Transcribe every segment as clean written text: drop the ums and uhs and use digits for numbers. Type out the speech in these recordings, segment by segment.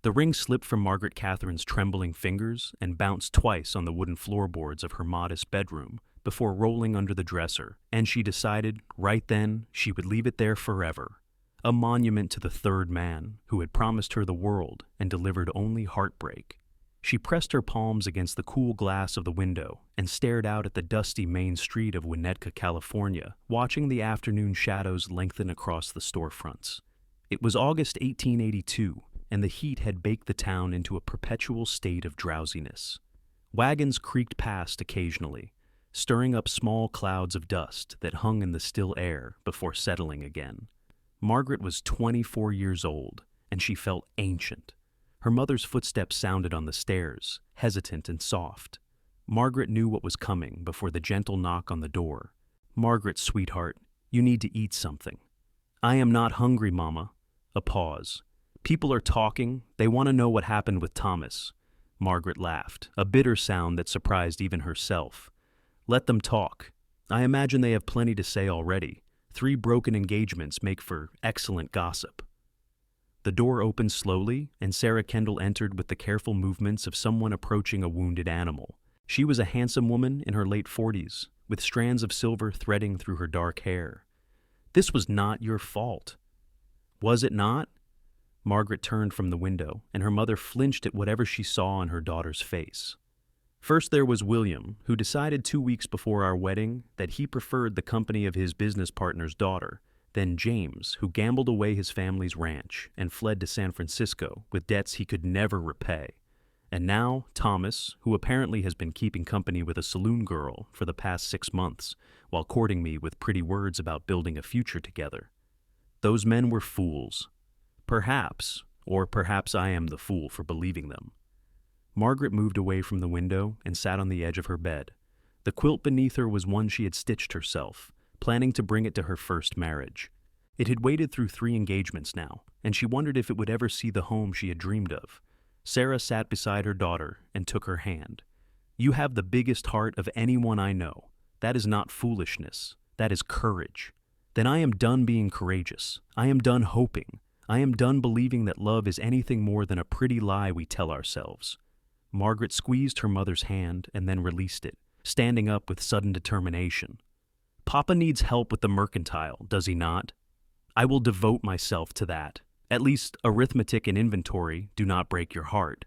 The ring slipped from Margaret Katherine's trembling fingers and bounced twice on the wooden floorboards of her modest bedroom before rolling under the dresser, and she decided, right then, she would leave it there forever. A monument to the third man who had promised her the world and delivered only heartbreak. She pressed her palms against the cool glass of the window and stared out at the dusty main street of Winnetka, California, watching the afternoon shadows lengthen across the storefronts. It was August 1882, and the heat had baked the town into a perpetual state of drowsiness. Wagons creaked past occasionally, stirring up small clouds of dust that hung in the still air before settling again. Margaret was 24 years old, and she felt ancient. Her mother's footsteps sounded on the stairs, hesitant and soft. Margaret knew what was coming before the gentle knock on the door. "Margaret, sweetheart, you need to eat something." "I am not hungry, Mama." A pause. "People are talking. They want to know what happened with Thomas." Margaret laughed, a bitter sound that surprised even herself. "Let them talk. I imagine they have plenty to say already. 3 broken engagements make for excellent gossip." The door opened slowly, and Sarah Kendall entered with the careful movements of someone approaching a wounded animal. She was a handsome woman in her late 40s, with strands of silver threading through her dark hair. "This was not your fault." "Was it not?" Margaret turned from the window, and her mother flinched at whatever she saw on her daughter's face. "First there was William, who decided 2 weeks before our wedding that he preferred the company of his business partner's daughter. Then James, who gambled away his family's ranch and fled to San Francisco with debts he could never repay. And now Thomas, who apparently has been keeping company with a saloon girl for the past 6 months while courting me with pretty words about building a future together. Those men were fools. Perhaps, or perhaps I am the fool for believing them." Margaret moved away from the window and sat on the edge of her bed. The quilt beneath her was one she had stitched herself, planning to bring it to her first marriage. It had waited through 3 engagements now, and she wondered if it would ever see the home she had dreamed of. Sarah sat beside her daughter and took her hand. "You have the biggest heart of anyone I know. That is not foolishness. That is courage. Then I am done being courageous. I am done hoping. I am done believing that love is anything more than a pretty lie we tell ourselves." Margaret squeezed her mother's hand and then released it, standing up with sudden determination. "Papa needs help with the mercantile, does he not? I will devote myself to that. At least arithmetic and inventory do not break your heart."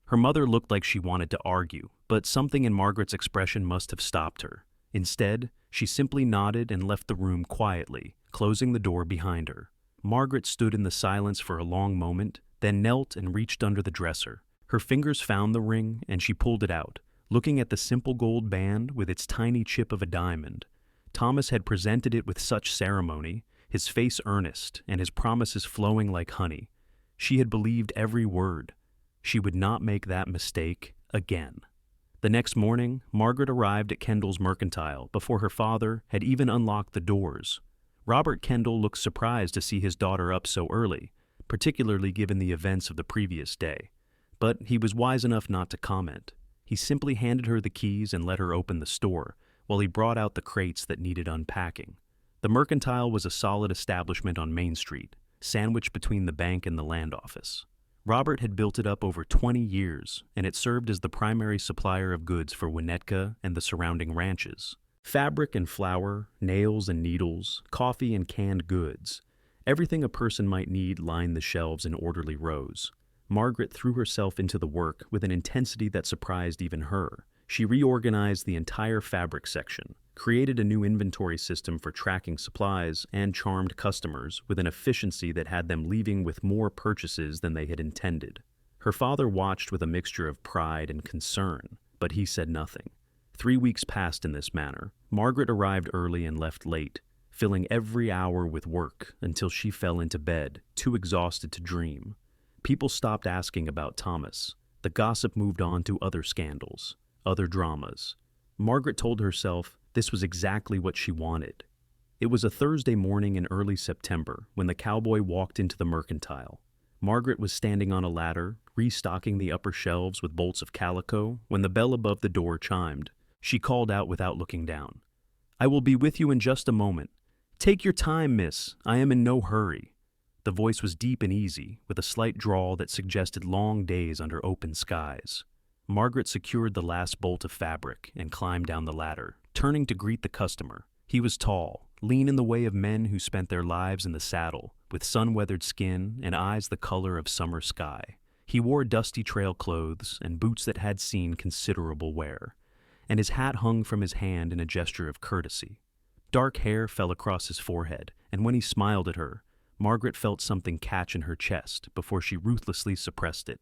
Her mother looked like she wanted to argue, but something in Margaret's expression must have stopped her. Instead, she simply nodded and left the room quietly, closing the door behind her. Margaret stood in the silence for a long moment, then knelt and reached under the dresser. Her fingers found the ring, and she pulled it out, looking at the simple gold band with its tiny chip of a diamond. Thomas had presented it with such ceremony, his face earnest and his promises flowing like honey. She had believed every word. She would not make that mistake again. The next morning, Margaret arrived at Kendall's mercantile before her father had even unlocked the doors. Robert Kendall looked surprised to see his daughter up so early, particularly given the events of the previous day. But he was wise enough not to comment. He simply handed her the keys and let her open the store, while he brought out the crates that needed unpacking. The mercantile was a solid establishment on Main Street, sandwiched between the bank and the land office. Robert had built it up over 20 years, and it served as the primary supplier of goods for Winnetka and the surrounding ranches. Fabric and flour, nails and needles, coffee and canned goods. Everything a person might need lined the shelves in orderly rows. Margaret threw herself into the work with an intensity that surprised even her. She reorganized the entire fabric section, created a new inventory system for tracking supplies, and charmed customers with an efficiency that had them leaving with more purchases than they had intended. Her father watched with a mixture of pride and concern, but he said nothing. 3 weeks passed in this manner. Margaret arrived early and left late, filling every hour with work until she fell into bed, too exhausted to dream. People stopped asking about Thomas. The gossip moved on to other scandals, other dramas. Margaret told herself this was exactly what she wanted. It was a Thursday morning in early September when the cowboy walked into the mercantile. Margaret was standing on a ladder, restocking the upper shelves with bolts of calico, when the bell above the door chimed. She called out without looking down. "I will be with you in just a moment." "Take your time, miss. I am in no hurry." The voice was deep and easy, with a slight drawl that suggested long days under open skies. Margaret secured the last bolt of fabric and climbed down the ladder, turning to greet the customer. He was tall, lean in the way of men who spent their lives in the saddle, with sun-weathered skin and eyes the color of summer sky. He wore dusty trail clothes and boots that had seen considerable wear, and his hat hung from his hand in a gesture of courtesy. Dark hair fell across his forehead, and when he smiled at her, Margaret felt something catch in her chest before she ruthlessly suppressed it.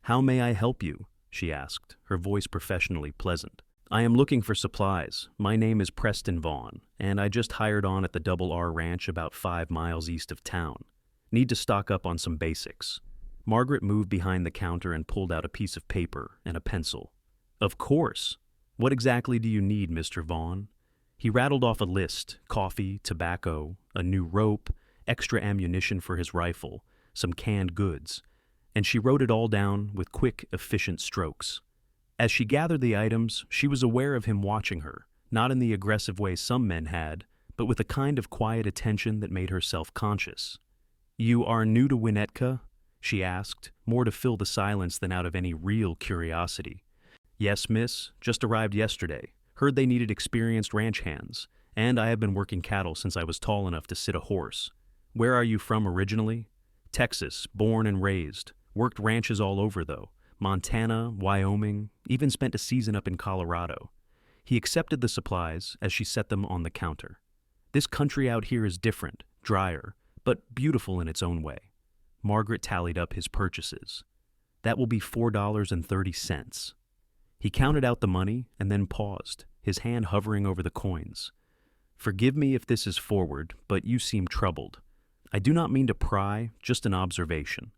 "How may I help you?" she asked, her voice professionally pleasant. "I am looking for supplies. My name is Preston Vaughn, and I just hired on at the Double R Ranch about 5 miles east of town. Need to stock up on some basics." Margaret moved behind the counter and pulled out a piece of paper and a pencil. "Of course. What exactly do you need, Mr. Vaughn?" He rattled off a list: coffee, tobacco, a new rope, extra ammunition for his rifle, some canned goods, and she wrote it all down with quick, efficient strokes. As she gathered the items, she was aware of him watching her, not in the aggressive way some men had, but with a kind of quiet attention that made her self-conscious. "You are new to Winnetka?" she asked, more to fill the silence than out of any real curiosity. "Yes, miss. Just arrived yesterday. Heard they needed experienced ranch hands, and I have been working cattle since I was tall enough to sit a horse. Where are you from originally?" "Texas, born and raised. Worked ranches all over, though. Montana, Wyoming, even spent a season up in Colorado." He accepted the supplies as she set them on the counter. "This country out here is different, drier, but beautiful in its own way." Margaret tallied up his purchases. "That will be $4.30. He counted out the money and then paused, his hand hovering over the coins. "Forgive me if this is forward, but you seem troubled. I do not mean to pry, just an observation."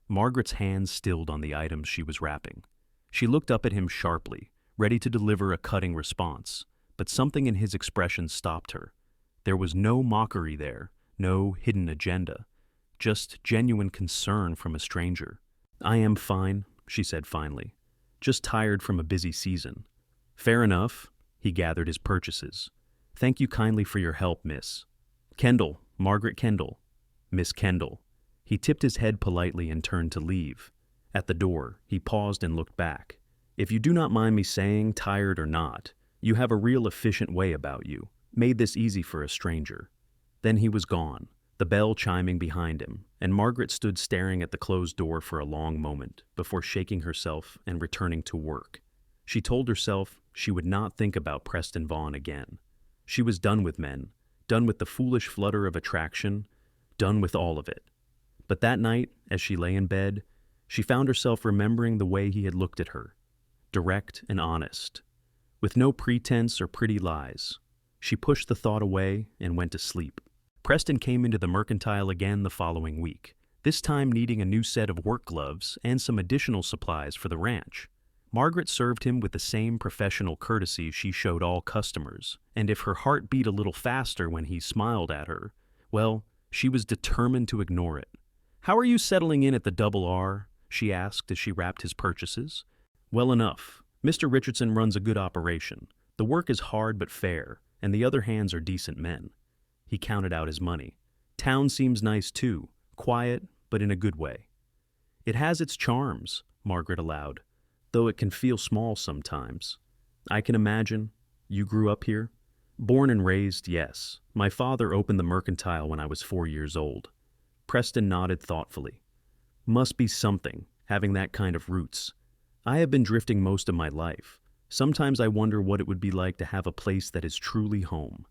Margaret's hands stilled on the items she was wrapping. She looked up at him sharply, ready to deliver a cutting response, but something in his expression stopped her. There was no mockery there, no hidden agenda, just genuine concern from a stranger. "I am fine," she said finally. "Just tired from a busy season." "Fair enough." He gathered his purchases. "Thank you kindly for your help, miss." "Kendall, Margaret Kendall." "Miss Kendall." He tipped his head politely and turned to leave. At the door, he paused and looked back. "If you do not mind me saying, tired or not, you have a real efficient way about you. Made this easy for a stranger." Then he was gone, the bell chiming behind him, and Margaret stood staring at the closed door for a long moment before shaking herself and returning to work. She told herself she would not think about Preston Vaughn again. She was done with men, done with the foolish flutter of attraction, done with all of it. But that night, as she lay in bed, she found herself remembering the way he had looked at her, direct and honest, with no pretense or pretty lies. She pushed the thought away and went to sleep. Preston came into the mercantile again the following week, this time needing a new set of work gloves and some additional supplies for the ranch. Margaret served him with the same professional courtesy she showed all customers, and if her heart beat a little faster when he smiled at her, well, she was determined to ignore it. "How are you settling in at the Double R?" she asked as she wrapped his purchases. "Well enough. Mr. Richardson runs a good operation. The work is hard but fair, and the other hands are decent men." He counted out his money. "Town seems nice too, quiet, but in a good way." "It has its charms," Margaret allowed, "though it can feel small sometimes." "I can imagine. You grew up here?" "Born and raised, yes. My father opened the mercantile when I was 4 years old." Preston nodded thoughtfully. "Must be something, having that kind of roots. I have been drifting most of my life. Sometimes I wonder what it would be like to have a place that is truly home."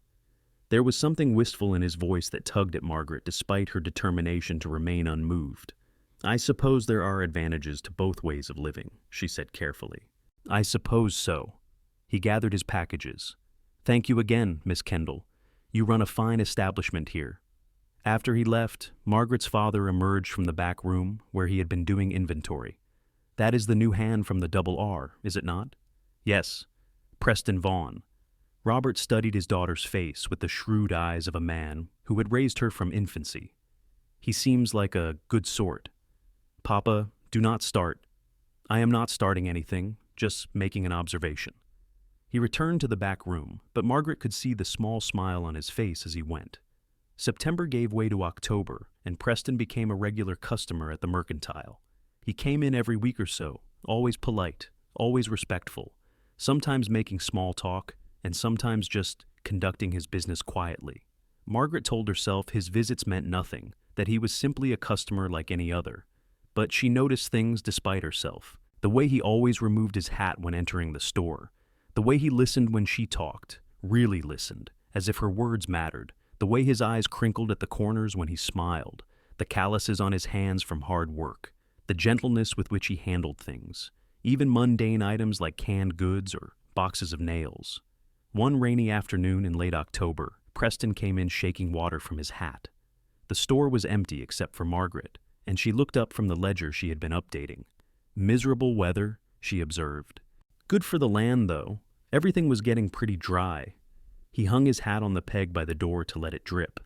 There was something wistful in his voice that tugged at Margaret despite her determination to remain unmoved. "I suppose there are advantages to both ways of living," she said carefully. "I suppose so." He gathered his packages. "Thank you again, Miss Kendall. You run a fine establishment here." After he left, Margaret's father emerged from the back room where he had been doing inventory. "That is the new hand from the Double R, is it not?" "Yes, Preston Vaughn." Robert studied his daughter's face with the shrewd eyes of a man who had raised her from infancy. "He seems like a good sort." "Papa, do not start." "I am not starting anything, just making an observation." He returned to the back room, but Margaret could see the small smile on his face as he went. September gave way to October, and Preston became a regular customer at the mercantile. He came in every week or so, always polite, always respectful, sometimes making small talk, and sometimes just conducting his business quietly. Margaret told herself his visits meant nothing, that he was simply a customer like any other. But she noticed things despite herself. The way he always removed his hat when entering the store. The way he listened when she talked, really listened, as if her words mattered. The way his eyes crinkled at the corners when he smiled. The calluses on his hands from hard work. The gentleness with which he handled things. Even mundane items like canned goods or boxes of nails. One rainy afternoon in late October, Preston came in shaking water from his hat. The store was empty except for Margaret, and she looked up from the ledger she had been updating. Miserable weather, she observed. Good for the land, though. Everything was getting pretty dry. He hung his hat on the peg by the door to let it drip.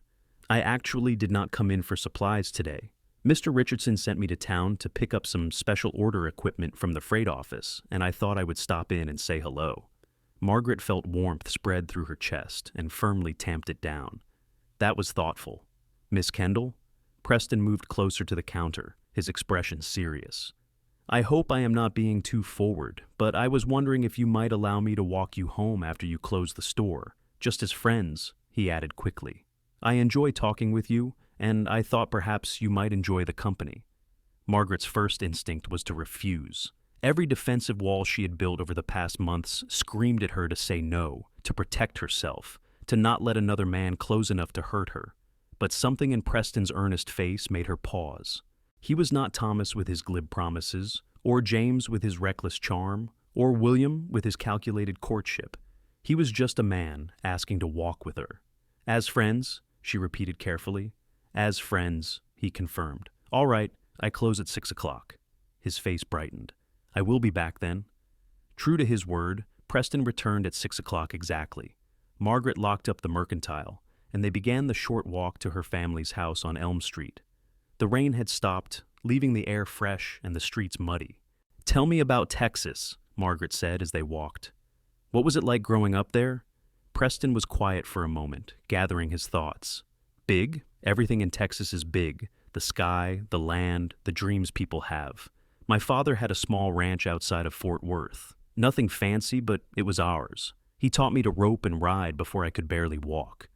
I actually did not come in for supplies today. Mr. Richardson sent me to town to pick up some special order equipment from the freight office, and I thought I would stop in and say hello. Margaret felt warmth spread through her chest and firmly tamped it down. That was thoughtful. Miss Kendall? Preston moved closer to the counter, his expression serious. I hope I am not being too forward, but I was wondering if you might allow me to walk you home after you close the store, just as friends, he added quickly. I enjoy talking with you, and I thought perhaps you might enjoy the company. Margaret's first instinct was to refuse. Every defensive wall she had built over the past months screamed at her to say no, to protect herself, to not let another man close enough to hurt her. But something in Preston's earnest face made her pause. He was not Thomas with his glib promises, or James with his reckless charm, or William with his calculated courtship. He was just a man asking to walk with her. As friends, she repeated carefully. As friends, he confirmed. All right, I close at 6 o'clock. His face brightened. I will be back then. True to his word, Preston returned at 6 o'clock exactly. Margaret locked up the mercantile, and they began the short walk to her family's house on Elm Street. The rain had stopped, leaving the air fresh and the streets muddy. Tell me about Texas, Margaret said as they walked. What was it like growing up there? Preston was quiet for a moment, gathering his thoughts. Big? Everything in Texas is big. The sky, the land, the dreams people have. My father had a small ranch outside of Fort Worth. Nothing fancy, but it was ours. He taught me to rope and ride before I could barely walk.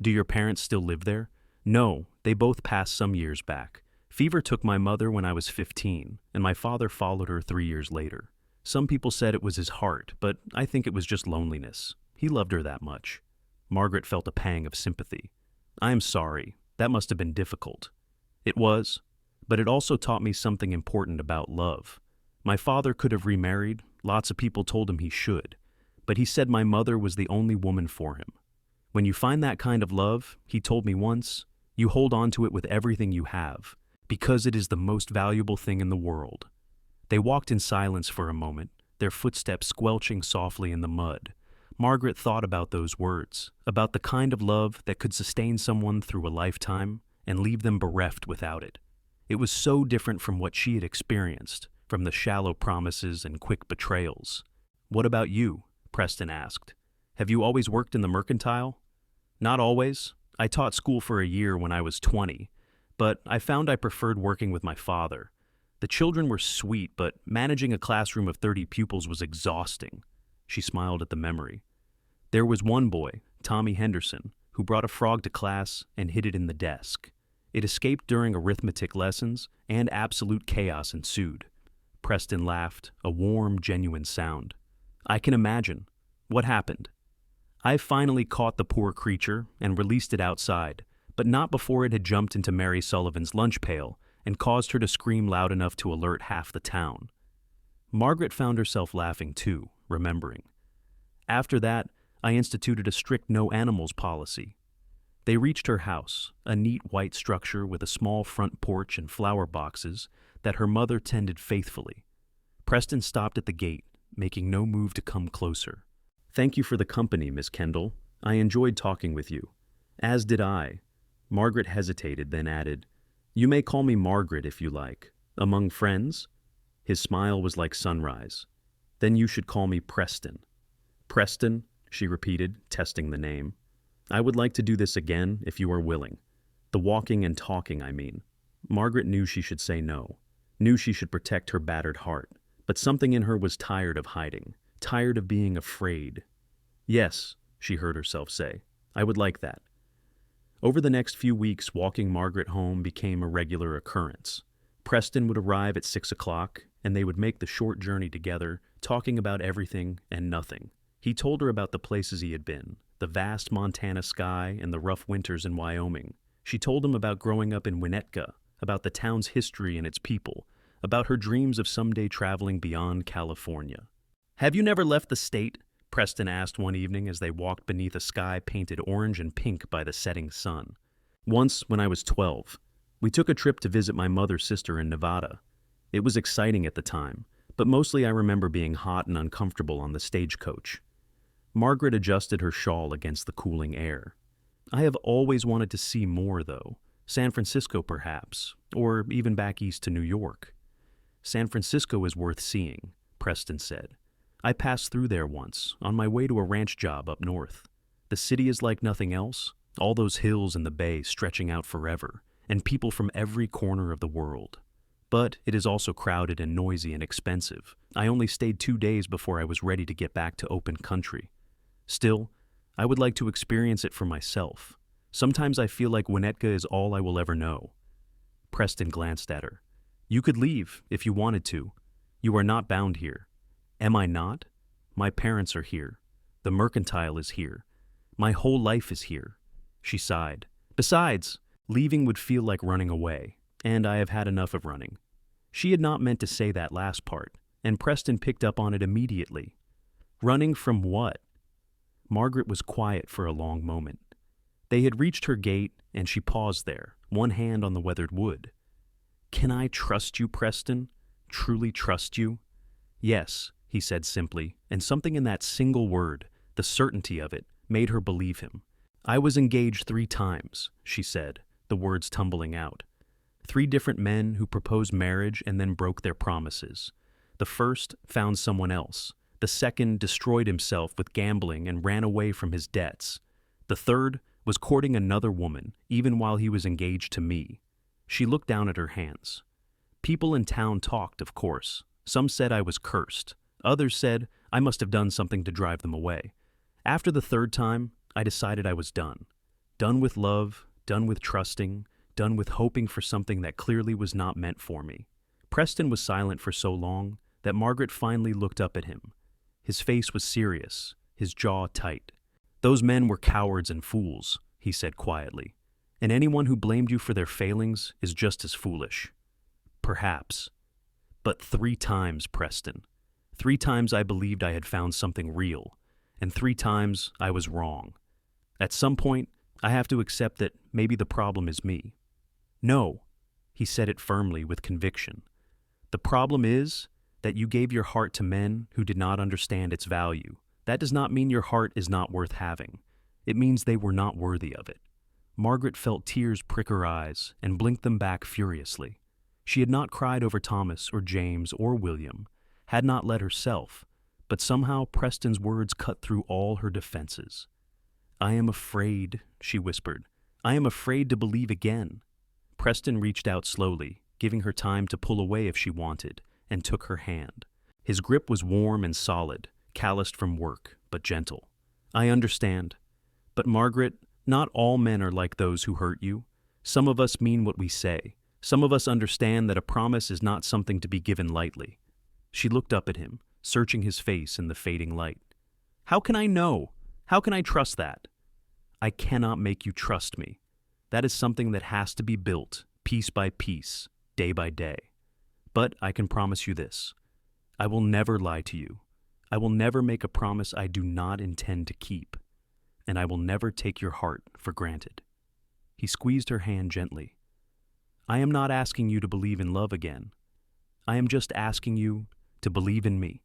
Do your parents still live there? No, they both passed some years back. Fever took my mother when I was 15, and my father followed her 3 years later. Some people said it was his heart, but I think it was just loneliness. He loved her that much. Margaret felt a pang of sympathy. I am sorry. That must have been difficult. It was, but it also taught me something important about love. My father could have remarried. Lots of people told him he should, but he said my mother was the only woman for him. When you find that kind of love, he told me once, you hold on to it with everything you have, because it is the most valuable thing in the world. They walked in silence for a moment, their footsteps squelching softly in the mud. Margaret thought about those words, about the kind of love that could sustain someone through a lifetime and leave them bereft without it. It was so different from what she had experienced, from the shallow promises and quick betrayals. What about you? Preston asked. Have you always worked in the mercantile? Not always. I taught school for a year when I was 20, but I found I preferred working with my father. The children were sweet, but managing a classroom of 30 pupils was exhausting. She smiled at the memory. There was one boy, Tommy Henderson, who brought a frog to class and hid it in the desk. It escaped during arithmetic lessons, and absolute chaos ensued. Preston laughed, a warm, genuine sound. I can imagine. What happened? I finally caught the poor creature and released it outside, but not before it had jumped into Mary Sullivan's lunch pail and caused her to scream loud enough to alert half the town. Margaret found herself laughing too, remembering. After that, I instituted a strict no animals policy. They reached her house, a neat white structure with a small front porch and flower boxes that her mother tended faithfully. Preston stopped at the gate, making no move to come closer. Thank you for the company, Miss Kendall. I enjoyed talking with you. As did I. Margaret hesitated, then added, You may call me Margaret if you like. Among friends? His smile was like sunrise. Then you should call me Preston. Preston, she repeated, testing the name. I would like to do this again if you are willing. The walking and talking, I mean. Margaret knew she should say no, knew she should protect her battered heart, but something in her was tired of hiding, tired of being afraid. Yes, she heard herself say, I would like that. Over the next few weeks, walking Margaret home became a regular occurrence. Preston would arrive at 6 o'clock, and they would make the short journey together, talking about everything and nothing. He told her about the places he had been, the vast Montana sky and the rough winters in Wyoming. She told him about growing up in Winnetka, about the town's history and its people, about her dreams of someday traveling beyond California. Have you never left the state? Preston asked one evening as they walked beneath a sky painted orange and pink by the setting sun. Once, when I was 12. We took a trip to visit my mother's sister in Nevada. It was exciting at the time, but mostly I remember being hot and uncomfortable on the stagecoach. Margaret adjusted her shawl against the cooling air. I have always wanted to see more, though. San Francisco, perhaps, or even back east to New York. San Francisco is worth seeing, Preston said. I passed through there once, on my way to a ranch job up north. The city is like nothing else, all those hills and the bay stretching out forever, and people from every corner of the world. But it is also crowded and noisy and expensive. I only stayed 2 days before I was ready to get back to open country. Still, I would like to experience it for myself. Sometimes I feel like Winnetka is all I will ever know. Preston glanced at her. You could leave if you wanted to. You are not bound here. Am I not? My parents are here. The mercantile is here. My whole life is here. She sighed. Besides, leaving would feel like running away, and I have had enough of running. She had not meant to say that last part, and Preston picked up on it immediately. Running from what? Margaret was quiet for a long moment. They had reached her gate, and she paused there, one hand on the weathered wood. Can I trust you, Preston? Truly trust you? Yes, he said simply, and something in that single word, the certainty of it, made her believe him. I was engaged 3 times, she said, the words tumbling out. 3 different men who proposed marriage and then broke their promises. The first found someone else. The second destroyed himself with gambling and ran away from his debts. The third was courting another woman, even while he was engaged to me. She looked down at her hands. People in town talked, of course. Some said I was cursed. Others said I must have done something to drive them away. After the 3rd time, I decided I was done. Done with love, done with trusting, done with hoping for something that clearly was not meant for me. Preston was silent for so long that Margaret finally looked up at him. His face was serious, his jaw tight. Those men were cowards and fools, he said quietly, and anyone who blamed you for their failings is just as foolish. Perhaps. But 3 times, Preston. 3 times I believed I had found something real, and 3 times I was wrong. At some point, I have to accept that maybe the problem is me. No, he said it firmly with conviction. The problem is that you gave your heart to men who did not understand its value. That does not mean your heart is not worth having. It means they were not worthy of it. Margaret felt tears prick her eyes and blinked them back furiously. She had not cried over Thomas or James or William, had not let herself, but somehow Preston's words cut through all her defenses. I am afraid, she whispered. I am afraid to believe again. Preston reached out slowly, giving her time to pull away if she wanted, and took her hand. His grip was warm and solid, calloused from work, but gentle. I understand. But Margaret, not all men are like those who hurt you. Some of us mean what we say. Some of us understand that a promise is not something to be given lightly. She looked up at him, searching his face in the fading light. How can I know? How can I trust that? I cannot make you trust me. That is something that has to be built, piece by piece, day by day. But I can promise you this. I will never lie to you. I will never make a promise I do not intend to keep. And I will never take your heart for granted. He squeezed her hand gently. I am not asking you to believe in love again. I am just asking you to believe in me.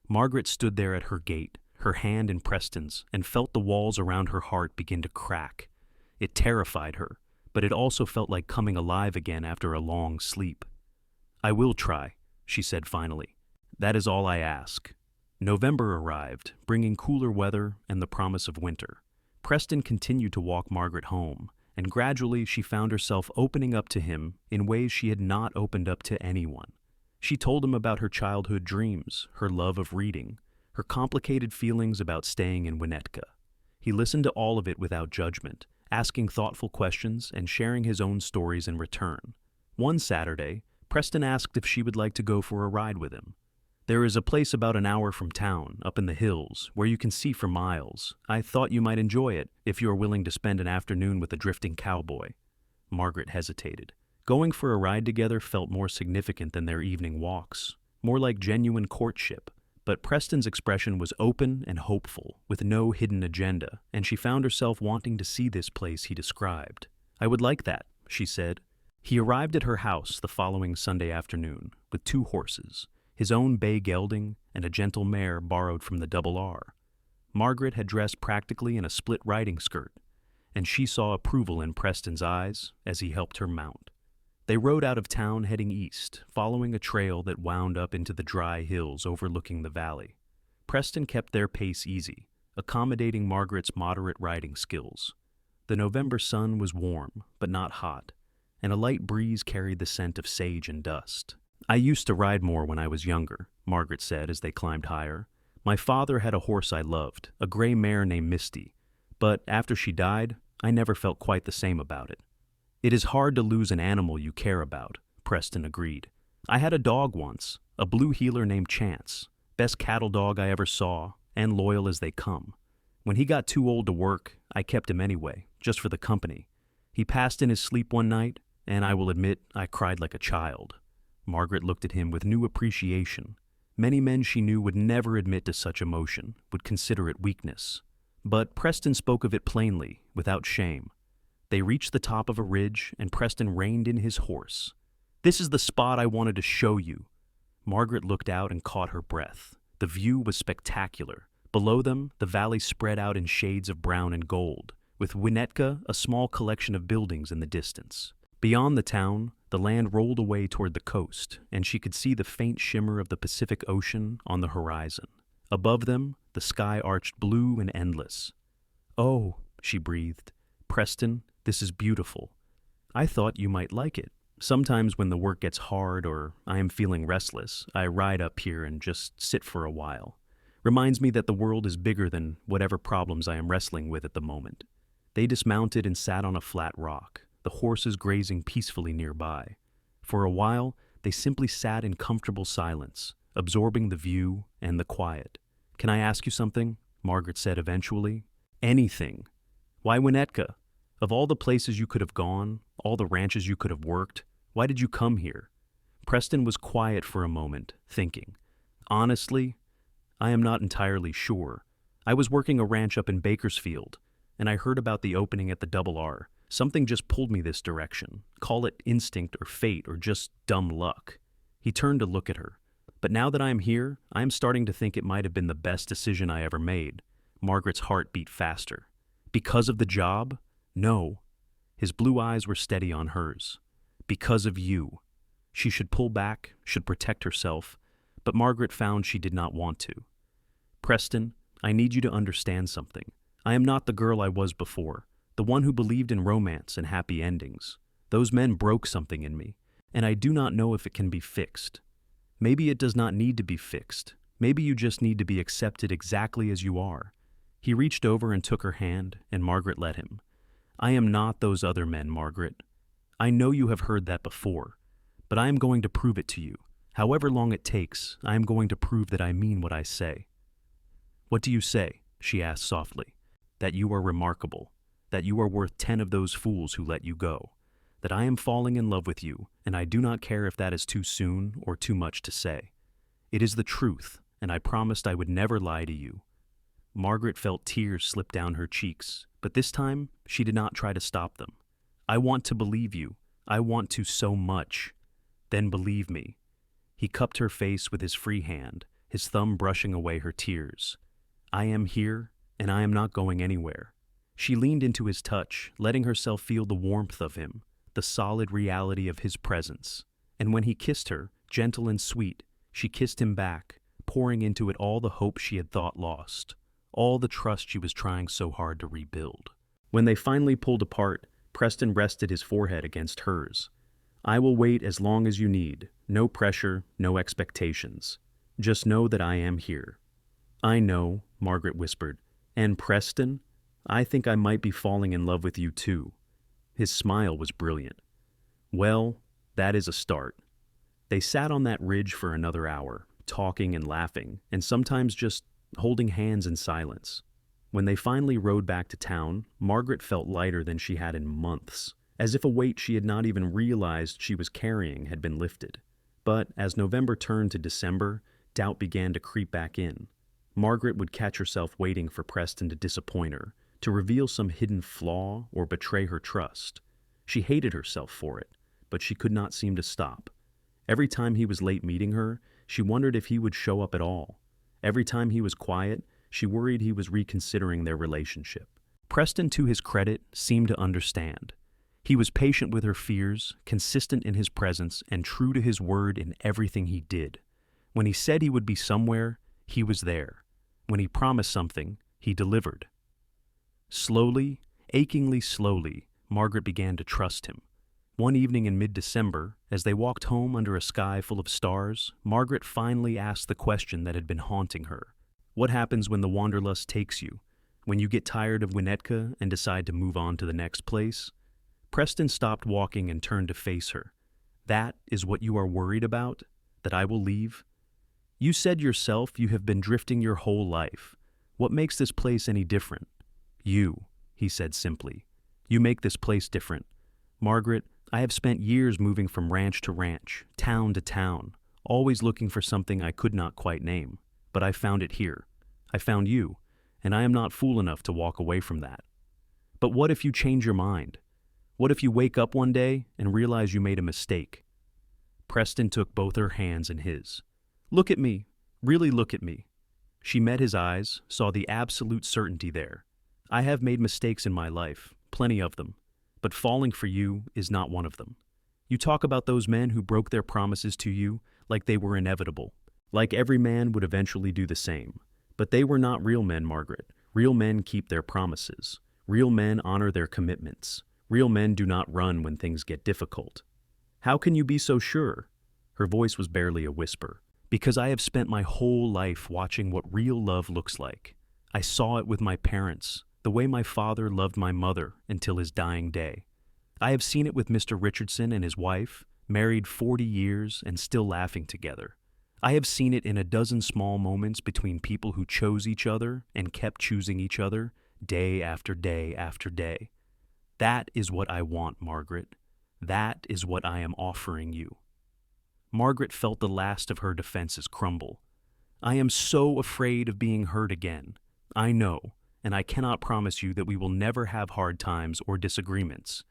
Margaret stood there at her gate, her hand in Preston's, and felt the walls around her heart begin to crack. It terrified her, but it also felt like coming alive again after a long sleep. I will try, she said finally. That is all I ask. November arrived, bringing cooler weather and the promise of winter. Preston continued to walk Margaret home, and gradually she found herself opening up to him in ways she had not opened up to anyone. She told him about her childhood dreams, her love of reading, her complicated feelings about staying in Winnetka. He listened to all of it without judgment, asking thoughtful questions and sharing his own stories in return. One Saturday, Preston asked if she would like to go for a ride with him. "There is a place about an hour from town, up in the hills, where you can see for miles. I thought you might enjoy it, if you are willing to spend an afternoon with a drifting cowboy." Margaret hesitated. Going for a ride together felt more significant than their evening walks, more like genuine courtship. But Preston's expression was open and hopeful, with no hidden agenda, and she found herself wanting to see this place he described. "I would like that," she said. He arrived at her house the following Sunday afternoon, with 2 horses, his own bay gelding and a gentle mare borrowed from the Double R. Margaret had dressed practically in a split riding skirt, and she saw approval in Preston's eyes as he helped her mount. They rode out of town heading east, following a trail that wound up into the dry hills overlooking the valley. Preston kept their pace easy, accommodating Margaret's moderate riding skills. The November sun was warm, but not hot, and a light breeze carried the scent of sage and dust. "I used to ride more when I was younger," Margaret said as they climbed higher. "My father had a horse I loved, a gray mare named Misty, but after she died, I never felt quite the same about it." "It is hard to lose an animal you care about," Preston agreed. "I had a dog once, a blue heeler named Chance, best cattle dog I ever saw, and loyal as they come. When he got too old to work, I kept him anyway, just for the company. He passed in his sleep one night, and I will admit I cried like a child." Margaret looked at him with new appreciation. Many men she knew would never admit to such emotion, would consider it weakness. But Preston spoke of it plainly, without shame. They reached the top of a ridge, and Preston reined in his horse. "This is the spot I wanted to show you." Margaret looked out and caught her breath. The view was spectacular. Below them, the valley spread out in shades of brown and gold, with Winnetka, a small collection of buildings in the distance. Beyond the town, the land rolled away toward the coast, and she could see the faint shimmer of the Pacific Ocean on the horizon. Above them, the sky arched blue and endless. "Oh," she breathed. "Preston, this is beautiful. I thought you might like it. Sometimes when the work gets hard or I am feeling restless, I ride up here and just sit for a while. Reminds me that the world is bigger than whatever problems I am wrestling with at the moment." They dismounted and sat on a flat rock, the horses grazing peacefully nearby. For a while, they simply sat in comfortable silence, absorbing the view and the quiet. "Can I ask you something?" Margaret said eventually. "Anything. Why Winnetka? Of all the places you could have gone, all the ranches you could have worked, why did you come here?" Preston was quiet for a moment, thinking. "Honestly, I am not entirely sure. I was working a ranch up in Bakersfield, and I heard about the opening at the Double R. Something just pulled me this direction. Call it instinct or fate or just dumb luck." He turned to look at her. "But now that I am here, I am starting to think it might have been the best decision I ever made." Margaret's heart beat faster. "Because of the job? No." His blue eyes were steady on hers. "Because of you." She should pull back, should protect herself, but Margaret found she did not want to. "Preston, I need you to understand something. I am not the girl I was before, the one who believed in romance and happy endings. Those men broke something in me, and I do not know if it can be fixed. Maybe it does not need to be fixed. Maybe you just need to be accepted exactly as you are." He reached over and took her hand, and Margaret let him. "I am not those other men, Margaret. I know you have heard that before, but I am going to prove it to you. However long it takes, I am going to prove that I mean what I say." "What do you say?" she asked softly. "That you are remarkable, that you are worth 10 of those fools who let you go, that I am falling in love with you, and I do not care if that is too soon or too much to say. It is the truth, and I promised I would never lie to you." Margaret felt tears slip down her cheeks, but this time she did not try to stop them. "I want to believe you. I want to so much." "Then believe me." He cupped her face with his free hand, his thumb brushing away her tears. "I am here, and I am not going anywhere." She leaned into his touch, letting herself feel the warmth of him, the solid reality of his presence. And when he kissed her, gentle and sweet, she kissed him back, pouring into it all the hope she had thought lost, all the trust she was trying so hard to rebuild. When they finally pulled apart, Preston rested his forehead against hers. "I will wait as long as you need. No pressure, no expectations. Just know that I am here." "I know," Margaret whispered. "And Preston, I think I might be falling in love with you too." His smile was brilliant. "Well, that is a start." They sat on that ridge for another hour, talking and laughing, and sometimes just holding hands in silence. When they finally rode back to town, Margaret felt lighter than she had in months, as if a weight she had not even realized she was carrying had been lifted. But as November turned to December, doubt began to creep back in. Margaret would catch herself waiting for Preston to disappoint her, to reveal some hidden flaw or betray her trust. She hated herself for it, but she could not seem to stop. Every time he was late meeting her, she wondered if he would show up at all. Every time he was quiet, she worried he was reconsidering their relationship. Preston, to his credit, seemed to understand. He was patient with her fears, consistent in his presence, and true to his word in everything he did. When he said he would be somewhere, he was there. When he promised something, he delivered. Slowly, achingly slowly, Margaret began to trust him. One evening in mid-December, as they walked home under a sky full of stars, Margaret finally asked the question that had been haunting her. What happens when the wanderlust takes you? When you get tired of Winnetka and decide to move on to the next place? Preston stopped walking and turned to face her. "That is what you are worried about? That I will leave? You said yourself you have been drifting your whole life. What makes this place any different?" "You," he said simply. "You make this place different. Margaret, I have spent years moving from ranch to ranch, town to town, always looking for something I could not quite name. But I found it here. I found you, and I am not fool enough to walk away from that. But what if you change your mind? What if you wake up one day and realize you made a mistake?" Preston took both her hands in his. "Look at me. Really look at me." She met his eyes, saw the absolute certainty there. "I have made mistakes in my life, plenty of them. But falling for you is not one of them. You talk about those men who broke their promises to you like they were inevitable, like every man would eventually do the same. But they were not real men, Margaret. Real men keep their promises. Real men honor their commitments. Real men do not run when things get difficult." "How can you be so sure?" Her voice was barely a whisper. "Because I have spent my whole life watching what real love looks like. I saw it with my parents, the way my father loved my mother until his dying day. I have seen it with Mr. Richardson and his wife, married 40 years and still laughing together. I have seen it in a dozen small moments between people who chose each other and kept choosing each other, day after day after day. That is what I want, Margaret. That is what I am offering you." Margaret felt the last of her defenses crumble. "I am so afraid of being hurt again. I know, and I cannot promise you that we will never have hard times or disagreements.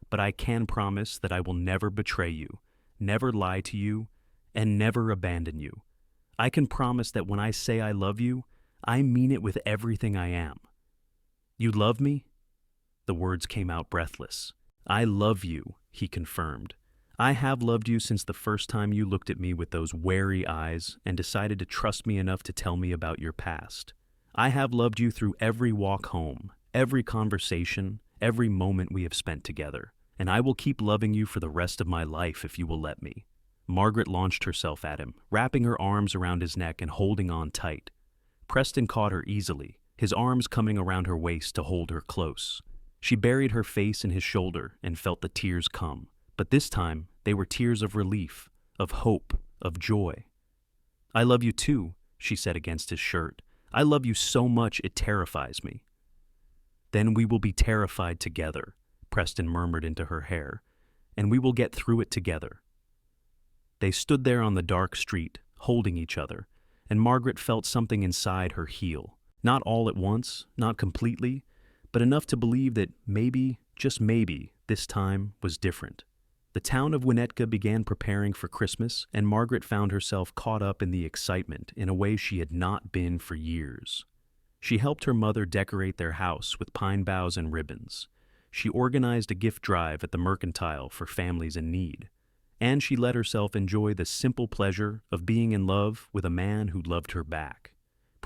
But I can promise that I will never betray you, never lie to you, and never abandon you. I can promise that when I say I love you, I mean it with everything I am." "You love me?" The words came out breathless. "I love you," he confirmed. "I have loved you since the first time you looked at me with those wary eyes and decided to trust me enough to tell me about your past. I have loved you through every walk home, every conversation, every moment we have spent together, and I will keep loving you for the rest of my life if you will let me." Margaret launched herself at him, wrapping her arms around his neck and holding on tight. Preston caught her easily, his arms coming around her waist to hold her close. She buried her face in his shoulder and felt the tears come, but this time they were tears of relief, of hope, of joy. "I love you too," she said against his shirt. "I love you so much it terrifies me." "Then we will be terrified together," Preston murmured into her hair, "and we will get through it together." They stood there on the dark street, holding each other, and Margaret felt something inside her heal. Not all at once, not completely, but enough to believe that maybe, just maybe, this time was different. The town of Winnetka began preparing for Christmas, and Margaret found herself caught up in the excitement in a way she had not been for years. She helped her mother decorate their house with pine boughs and ribbons. She organized a gift drive at the mercantile for families in need. And she let herself enjoy the simple pleasure of being in love with a man who loved her back.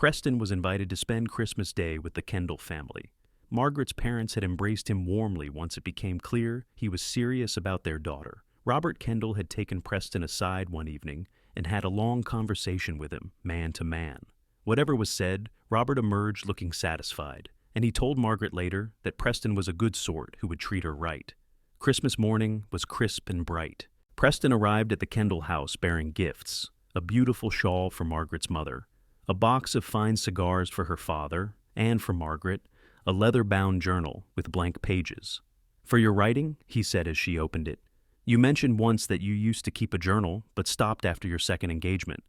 Preston was invited to spend Christmas Day with the Kendall family. Margaret's parents had embraced him warmly once it became clear he was serious about their daughter. Robert Kendall had taken Preston aside one evening and had a long conversation with him, man to man. Whatever was said, Robert emerged looking satisfied, and he told Margaret later that Preston was a good sort who would treat her right. Christmas morning was crisp and bright. Preston arrived at the Kendall house bearing gifts: a beautiful shawl for Margaret's mother, a box of fine cigars for her father, and for Margaret, a leather-bound journal with blank pages. "For your writing?" he said as she opened it. "You mentioned once that you used to keep a journal, but stopped after your second engagement.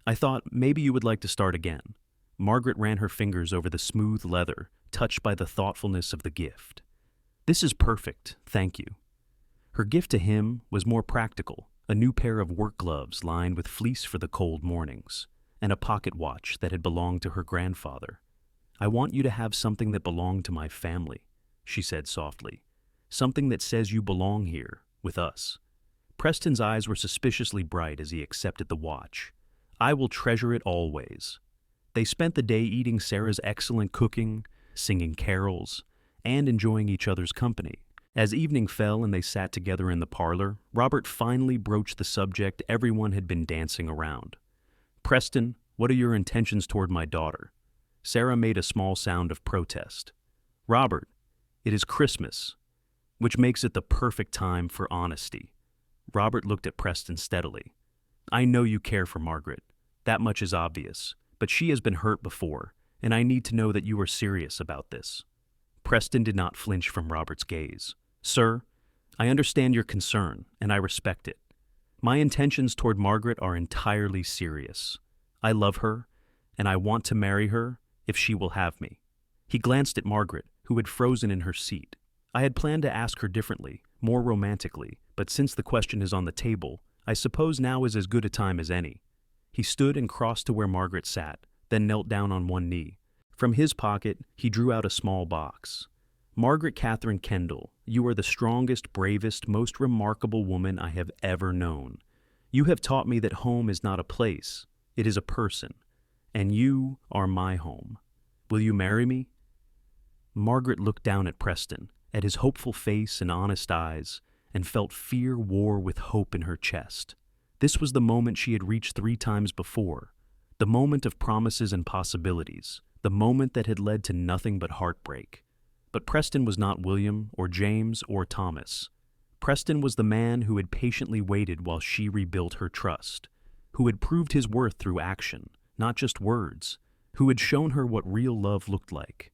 I thought maybe you would like to start again." Margaret ran her fingers over the smooth leather, touched by the thoughtfulness of the gift. "This is perfect, thank you." Her gift to him was more practical: a new pair of work gloves lined with fleece for the cold mornings, and a pocket watch that had belonged to her grandfather. "I want you to have something that belonged to my family," she said softly. "Something that says you belong here, with us." Preston's eyes were suspiciously bright as he accepted the watch. "I will treasure it always." They spent the day eating Sarah's excellent cooking, singing carols, and enjoying each other's company. As evening fell and they sat together in the parlor, Robert finally broached the subject everyone had been dancing around. "Preston, what are your intentions toward my daughter?" Sarah made a small sound of protest. "Robert, it is Christmas, which makes it the perfect time for honesty." Robert looked at Preston steadily. "I know you care for Margaret. That much is obvious, but she has been hurt before, and I need to know that you are serious about this." Preston did not flinch from Robert's gaze. "Sir, I understand your concern, and I respect it. My intentions toward Margaret are entirely serious. I love her, and I want to marry her if she will have me." He glanced at Margaret, who had frozen in her seat. "I had planned to ask her differently, more romantically, but since the question is on the table, I suppose now is as good a time as any." He stood and crossed to where Margaret sat, then knelt down on one knee. From his pocket, he drew out a small box. "Margaret Katherine Kendall, you are the strongest, bravest, most remarkable woman I have ever known. You have taught me that home is not a place, it is a person, and you are my home. Will you marry me?" Margaret looked down at Preston, at his hopeful face and honest eyes, and felt fear war with hope in her chest. This was the moment she had reached 3 times before, the moment of promises and possibilities, the moment that had led to nothing but heartbreak. But Preston was not William or James or Thomas. Preston was the man who had patiently waited while she rebuilt her trust, who had proved his worth through action, not just words, who had shown her what real love looked like.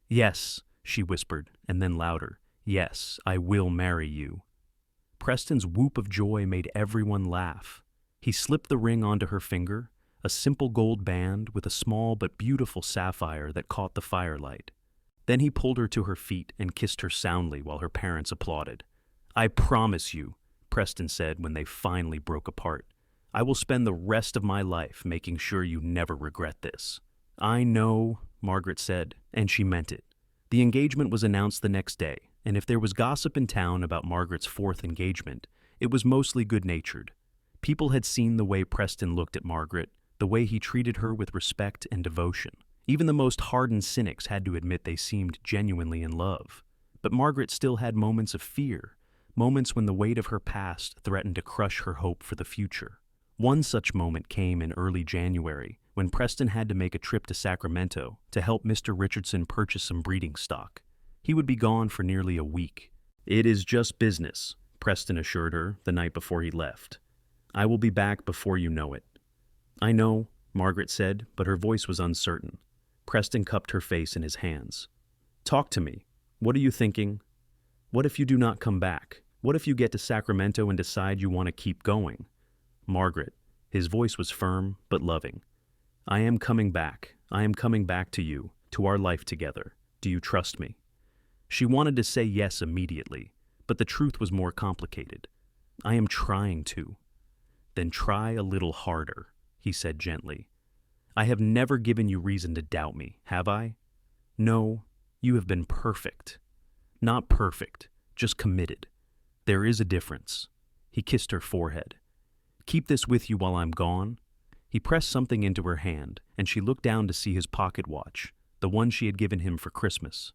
"Yes," she whispered, and then louder, "Yes, I will marry you." Preston's whoop of joy made everyone laugh. He slipped the ring onto her finger, a simple gold band with a small but beautiful sapphire that caught the firelight. Then he pulled her to her feet and kissed her soundly while her parents applauded. "I promise you," Preston said when they finally broke apart, "I will spend the rest of my life making sure you never regret this." "I know," Margaret said, and she meant it. The engagement was announced the next day, and if there was gossip in town about Margaret's 4th engagement, it was mostly good-natured. People had seen the way Preston looked at Margaret, the way he treated her with respect and devotion. Even the most hardened cynics had to admit they seemed genuinely in love. But Margaret still had moments of fear, moments when the weight of her past threatened to crush her hope for the future. One such moment came in early January, when Preston had to make a trip to Sacramento to help Mr. Richardson purchase some breeding stock. He would be gone for nearly a week. "It is just business," Preston assured her the night before he left. "I will be back before you know it." "I know," Margaret said, but her voice was uncertain. Preston cupped her face in his hands. "Talk to me. What are you thinking? What if you do not come back? What if you get to Sacramento and decide you want to keep going?" "Margaret," his voice was firm but loving, "I am coming back. I am coming back to you, to our life together. Do you trust me?" She wanted to say yes immediately, but the truth was more complicated. "I am trying to." "Then try a little harder," he said gently. "I have never given you reason to doubt me, have I? No, you have been perfect. Not perfect, just committed. There is a difference." He kissed her forehead. "Keep this with you while I'm gone." He pressed something into her hand, and she looked down to see his pocket watch, the one she had given him for Christmas.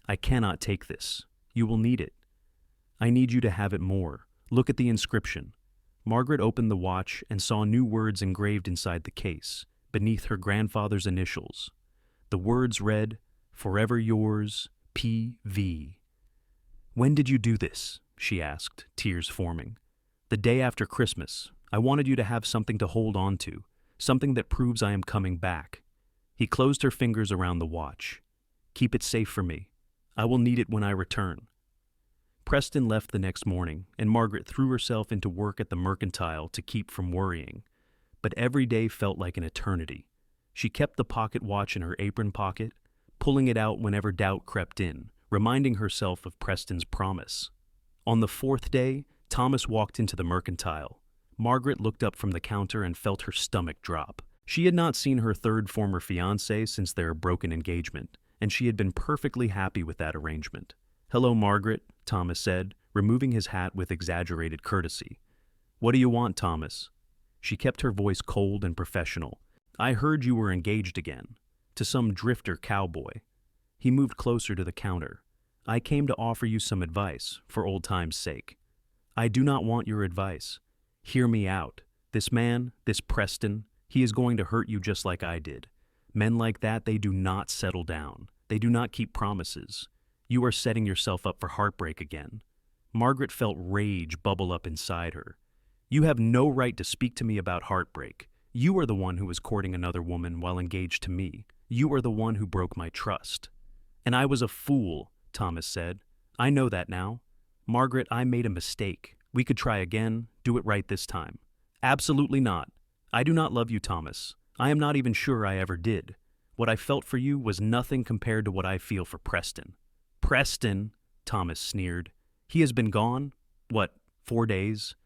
I cannot take this. You will need it. I need you to have it more. Look at the inscription. Margaret opened the watch and saw new words engraved inside the case, beneath her grandfather's initials. The words read, "Forever yours, P.V." "When did you do this?" she asked, tears forming. "The day after Christmas. I wanted you to have something to hold on to, something that proves I am coming back." He closed her fingers around the watch. "Keep it safe for me. I will need it when I return." Preston left the next morning, and Margaret threw herself into work at the mercantile to keep from worrying. But every day felt like an eternity. She kept the pocket watch in her apron pocket, pulling it out whenever doubt crept in, reminding herself of Preston's promise. On the fourth day, Thomas walked into the mercantile. Margaret looked up from the counter and felt her stomach drop. She had not seen her third former fiancé since their broken engagement, and she had been perfectly happy with that arrangement. "Hello, Margaret," Thomas said, removing his hat with exaggerated courtesy. "What do you want, Thomas?" She kept her voice cold and professional. "I heard you were engaged again. To some drifter cowboy." He moved closer to the counter. "I came to offer you some advice, for old time's sake." "I do not want your advice. Hear me out. This man, this Preston, he is going to hurt you just like I did. Men like that, they do not settle down. They do not keep promises. You are setting yourself up for heartbreak again." Margaret felt rage bubble up inside her. "You have no right to speak to me about heartbreak. You are the one who was courting another woman while engaged to me. You are the one who broke my trust." "And I was a fool," Thomas said. "I know that now. Margaret, I made a mistake. We could try again, do it right this time." "Absolutely not. I do not love you, Thomas. I am not even sure I ever did. What I felt for you was nothing compared to what I feel for Preston." "Preston," Thomas sneered. "He has been gone, 4 days?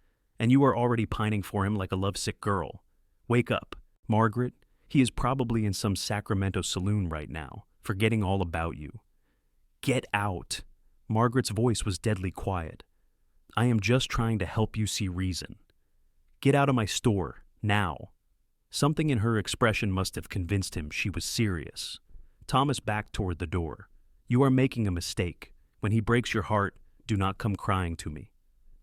And you are already pining for him like a lovesick girl. Wake up. Margaret, he is probably in some Sacramento saloon right now, forgetting all about you." "Get out." Margaret's voice was deadly quiet. "I am just trying to help you see reason. Get out of my store, now." Something in her expression must have convinced him she was serious. Thomas backed toward the door. "You are making a mistake. When he breaks your heart, do not come crying to me."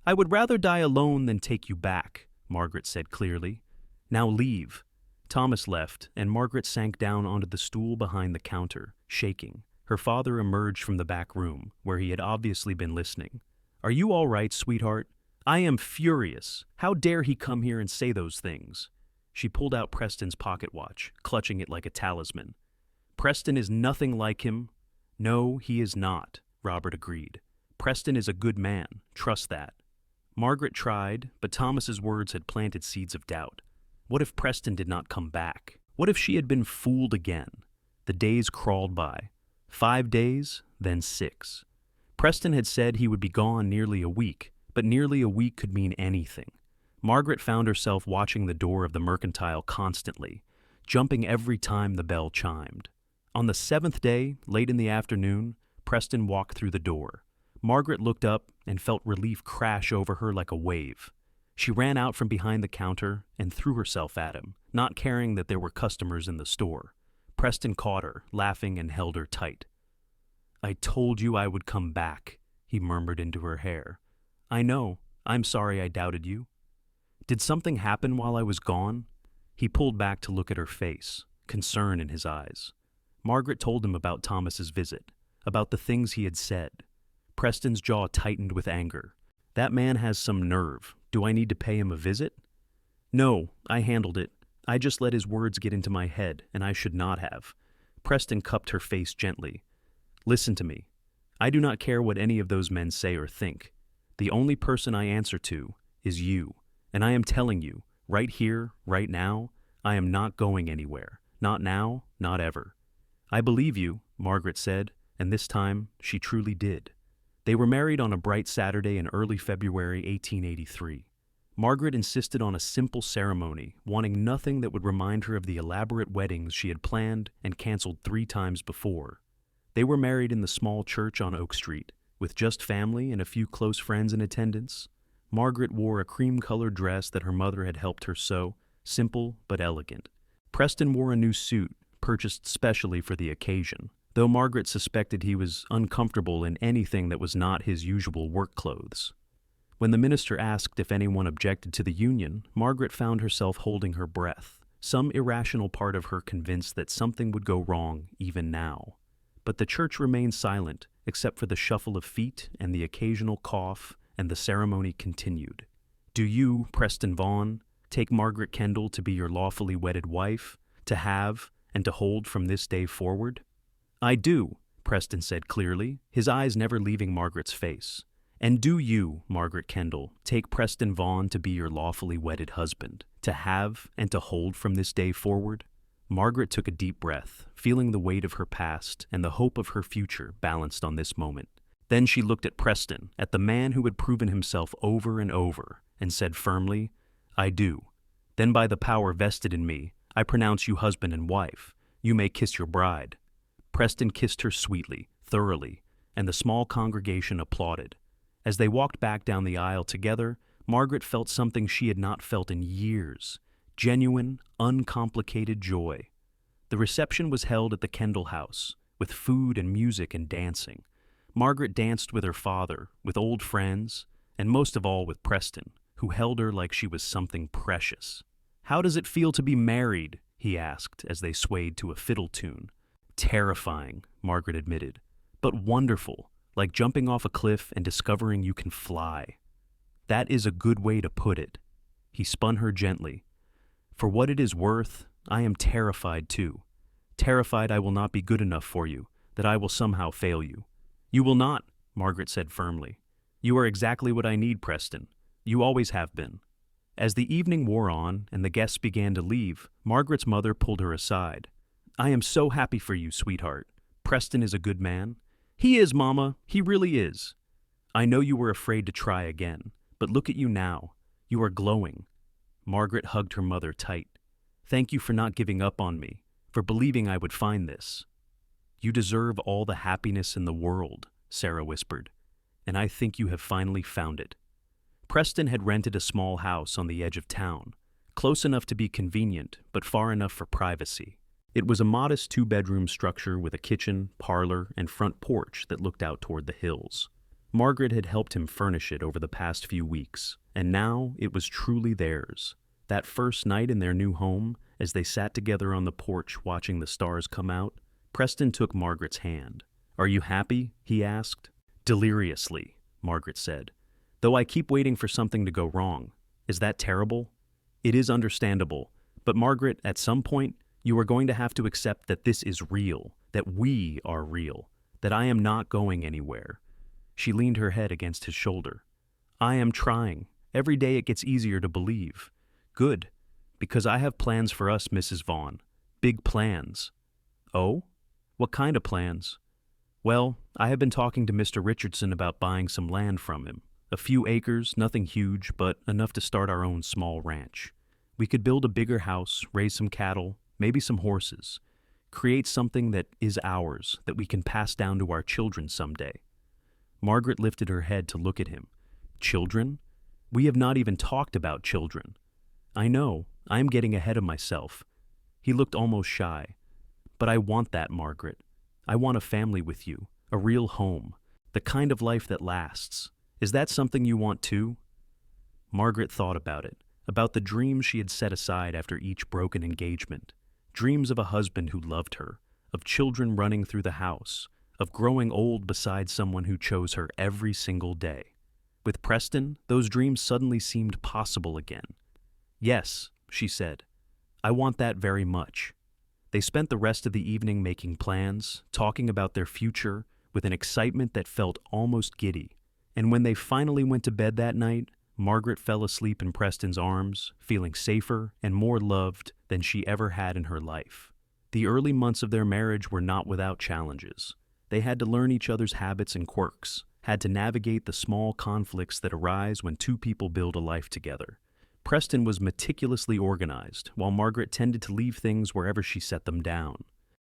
"I would rather die alone than take you back," Margaret said clearly. "Now leave." Thomas left, and Margaret sank down onto the stool behind the counter, shaking. Her father emerged from the back room, where he had obviously been listening. "Are you all right, sweetheart? I am furious. How dare he come here and say those things?" She pulled out Preston's pocket watch, clutching it like a talisman. "Preston is nothing like him." "No, he is not," Robert agreed. "Preston is a good man. Trust that." Margaret tried, but Thomas's words had planted seeds of doubt. What if Preston did not come back? What if she had been fooled again? The days crawled by. 5 days, then 6. Preston had said he would be gone nearly a week, but nearly a week could mean anything. Margaret found herself watching the door of the mercantile constantly, jumping every time the bell chimed. On the 7th day, late in the afternoon, Preston walked through the door. Margaret looked up and felt relief crash over her like a wave. She ran out from behind the counter and threw herself at him, not caring that there were customers in the store. Preston caught her, laughing, and held her tight. "I told you I would come back," he murmured into her hair. "I know. I'm sorry I doubted you." "Did something happen while I was gone?" He pulled back to look at her face, concern in his eyes. Margaret told him about Thomas's visit, about the things he had said. Preston's jaw tightened with anger. "That man has some nerve. Do I need to pay him a visit?" "No, I handled it. I just let his words get into my head, and I should not have." Preston cupped her face gently. "Listen to me. I do not care what any of those men say or think. The only person I answer to is you, and I am telling you, right here, right now, I am not going anywhere. Not now, not ever." "I believe you," Margaret said, and this time she truly did. They were married on a bright Saturday in early February 1883. Margaret insisted on a simple ceremony, wanting nothing that would remind her of the elaborate weddings she had planned and canceled 3 times before. They were married in the small church on Oak Street, with just family and a few close friends in attendance. Margaret wore a cream-colored dress that her mother had helped her sew, simple but elegant. Preston wore a new suit, purchased specially for the occasion, though Margaret suspected he was uncomfortable in anything that was not his usual work clothes. When the minister asked if anyone objected to the union, Margaret found herself holding her breath, some irrational part of her convinced that something would go wrong even now. But the church remained silent, except for the shuffle of feet and the occasional cough, and the ceremony continued. Do you, Preston Vaughn, take Margaret Kendall to be your lawfully wedded wife, to have and to hold from this day forward? I do, Preston said clearly, his eyes never leaving Margaret's face. And do you, Margaret Kendall, take Preston Vaughn to be your lawfully wedded husband, to have and to hold from this day forward? Margaret took a deep breath, feeling the weight of her past and the hope of her future balanced on this moment. Then she looked at Preston, at the man who had proven himself over and over, and said firmly, I do. Then by the power vested in me, I pronounce you husband and wife. You may kiss your bride. Preston kissed her sweetly, thoroughly, and the small congregation applauded. As they walked back down the aisle together, Margaret felt something she had not felt in years, genuine, uncomplicated joy. The reception was held at the Kendall house, with food and music and dancing. Margaret danced with her father, with old friends, and most of all with Preston, who held her like she was something precious. How does it feel to be married? He asked as they swayed to a fiddle tune. Terrifying, Margaret admitted, but wonderful, like jumping off a cliff and discovering you can fly. That is a good way to put it. He spun her gently. For what it is worth, I am terrified too. Terrified I will not be good enough for you, that I will somehow fail you. You will not, Margaret said firmly. You are exactly what I need, Preston. You always have been. As the evening wore on and the guests began to leave, Margaret's mother pulled her aside. I am so happy for you, sweetheart. Preston is a good man. He is, Mama. He really is. I know you were afraid to try again, but look at you now. You are glowing. Margaret hugged her mother tight. Thank you for not giving up on me, for believing I would find this. You deserve all the happiness in the world, Sarah whispered, and I think you have finally found it. Preston had rented a small house on the edge of town, close enough to be convenient, but far enough for privacy. It was a modest two-bedroom structure with a kitchen, parlor, and front porch that looked out toward the hills. Margaret had helped him furnish it over the past few weeks, and now it was truly theirs. That first night in their new home, as they sat together on the porch watching the stars come out, Preston took Margaret's hand. Are you happy? He asked. Deliriously, Margaret said. Though I keep waiting for something to go wrong. Is that terrible? It is understandable, but Margaret, at some point, you are going to have to accept that this is real, that we are real, that I am not going anywhere. She leaned her head against his shoulder. I am trying. Every day it gets easier to believe. Good, because I have plans for us, Mrs. Vaughn. Big plans. Oh? What kind of plans? Well, I have been talking to Mr. Richardson about buying some land from him. A few acres, nothing huge, but enough to start our own small ranch. We could build a bigger house, raise some cattle, maybe some horses. Create something that is ours, that we can pass down to our children someday. Margaret lifted her head to look at him. Children? We have not even talked about children. I know, I am getting ahead of myself. He looked almost shy. But I want that, Margaret. I want a family with you, a real home, the kind of life that lasts. Is that something you want too? Margaret thought about it, about the dreams she had set aside after each broken engagement. Dreams of a husband who loved her, of children running through the house, of growing old beside someone who chose her every single day. With Preston, those dreams suddenly seemed possible again. Yes, she said, I want that very much. They spent the rest of the evening making plans, talking about their future, with an excitement that felt almost giddy. And when they finally went to bed that night, Margaret fell asleep in Preston's arms, feeling safer and more loved than she ever had in her life. The early months of their marriage were not without challenges. They had to learn each other's habits and quirks, had to navigate the small conflicts that arise when two people build a life together. Preston was meticulously organized, while Margaret tended to leave things wherever she set them down.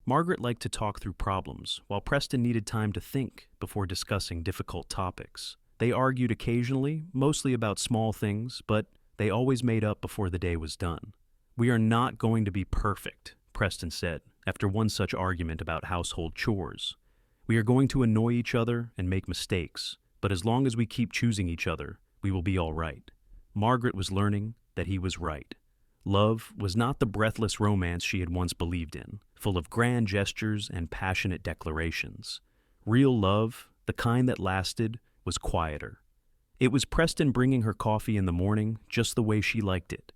Margaret liked to talk through problems, while Preston needed time to think before discussing difficult topics. They argued occasionally, mostly about small things, but they always made up before the day was done. "We are not going to be perfect," Preston said, after one such argument about household chores. "We are going to annoy each other and make mistakes, but as long as we keep choosing each other, we will be all right." Margaret was learning that he was right. Love was not the breathless romance she had once believed in, full of grand gestures and passionate declarations. Real love, the kind that lasted, was quieter. It was Preston bringing her coffee in the morning just the way she liked it.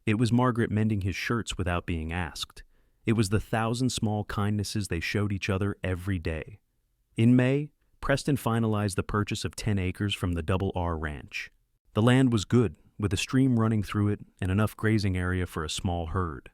It was Margaret mending his shirts without being asked. It was the 1,000 small kindnesses they showed each other every day. In May, Preston finalized the purchase of 10 acres from the Double R Ranch. The land was good, with a stream running through it and enough grazing area for a small herd.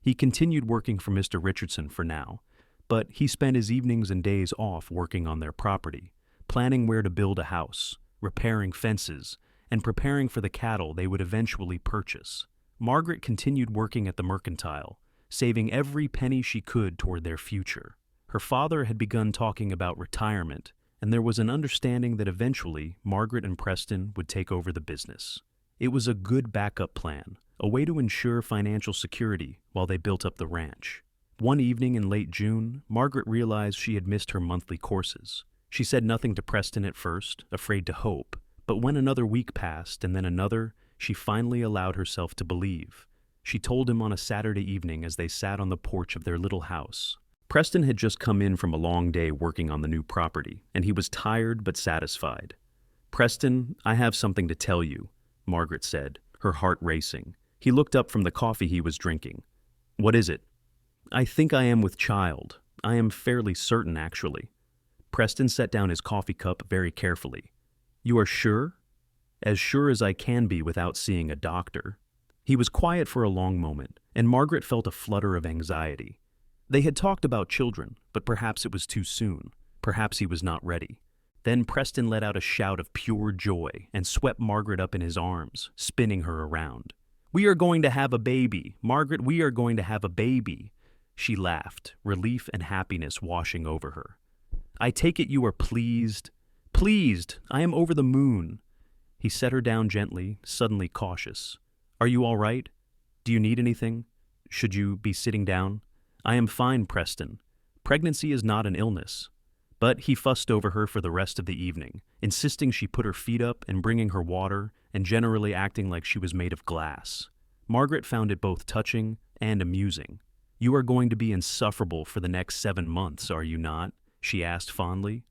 He continued working for Mr. Richardson for now, but he spent his evenings and days off working on their property, planning where to build a house, repairing fences, and preparing for the cattle they would eventually purchase. Margaret continued working at the mercantile, saving every penny she could toward their future. Her father had begun talking about retirement, and there was an understanding that eventually Margaret and Preston would take over the business. It was a good backup plan, a way to ensure financial security while they built up the ranch. One evening in late June, Margaret realized she had missed her monthly courses. She said nothing to Preston at first, afraid to hope, but when another week passed and then another, she finally allowed herself to believe. She told him on a Saturday evening as they sat on the porch of their little house. Preston had just come in from a long day working on the new property, and he was tired but satisfied. "Preston, I have something to tell you," Margaret said, her heart racing. He looked up from the coffee he was drinking. "What is it?" "I think I am with child. I am fairly certain, actually." Preston set down his coffee cup very carefully. "You are sure?" "As sure as I can be without seeing a doctor." He was quiet for a long moment, and Margaret felt a flutter of anxiety. They had talked about children, but perhaps it was too soon. Perhaps he was not ready. Then Preston let out a shout of pure joy and swept Margaret up in his arms, spinning her around. "We are going to have a baby! Margaret, we are going to have a baby!" She laughed, relief and happiness washing over her. "I take it you are pleased?" "Pleased! I am over the moon." He set her down gently, suddenly cautious. "Are you all right? Do you need anything? Should you be sitting down?" "I am fine, Preston. Pregnancy is not an illness." But he fussed over her for the rest of the evening, insisting she put her feet up and bringing her water and generally acting like she was made of glass. Margaret found it both touching and amusing. "You are going to be insufferable for the next 7 months, are you not?" she asked fondly.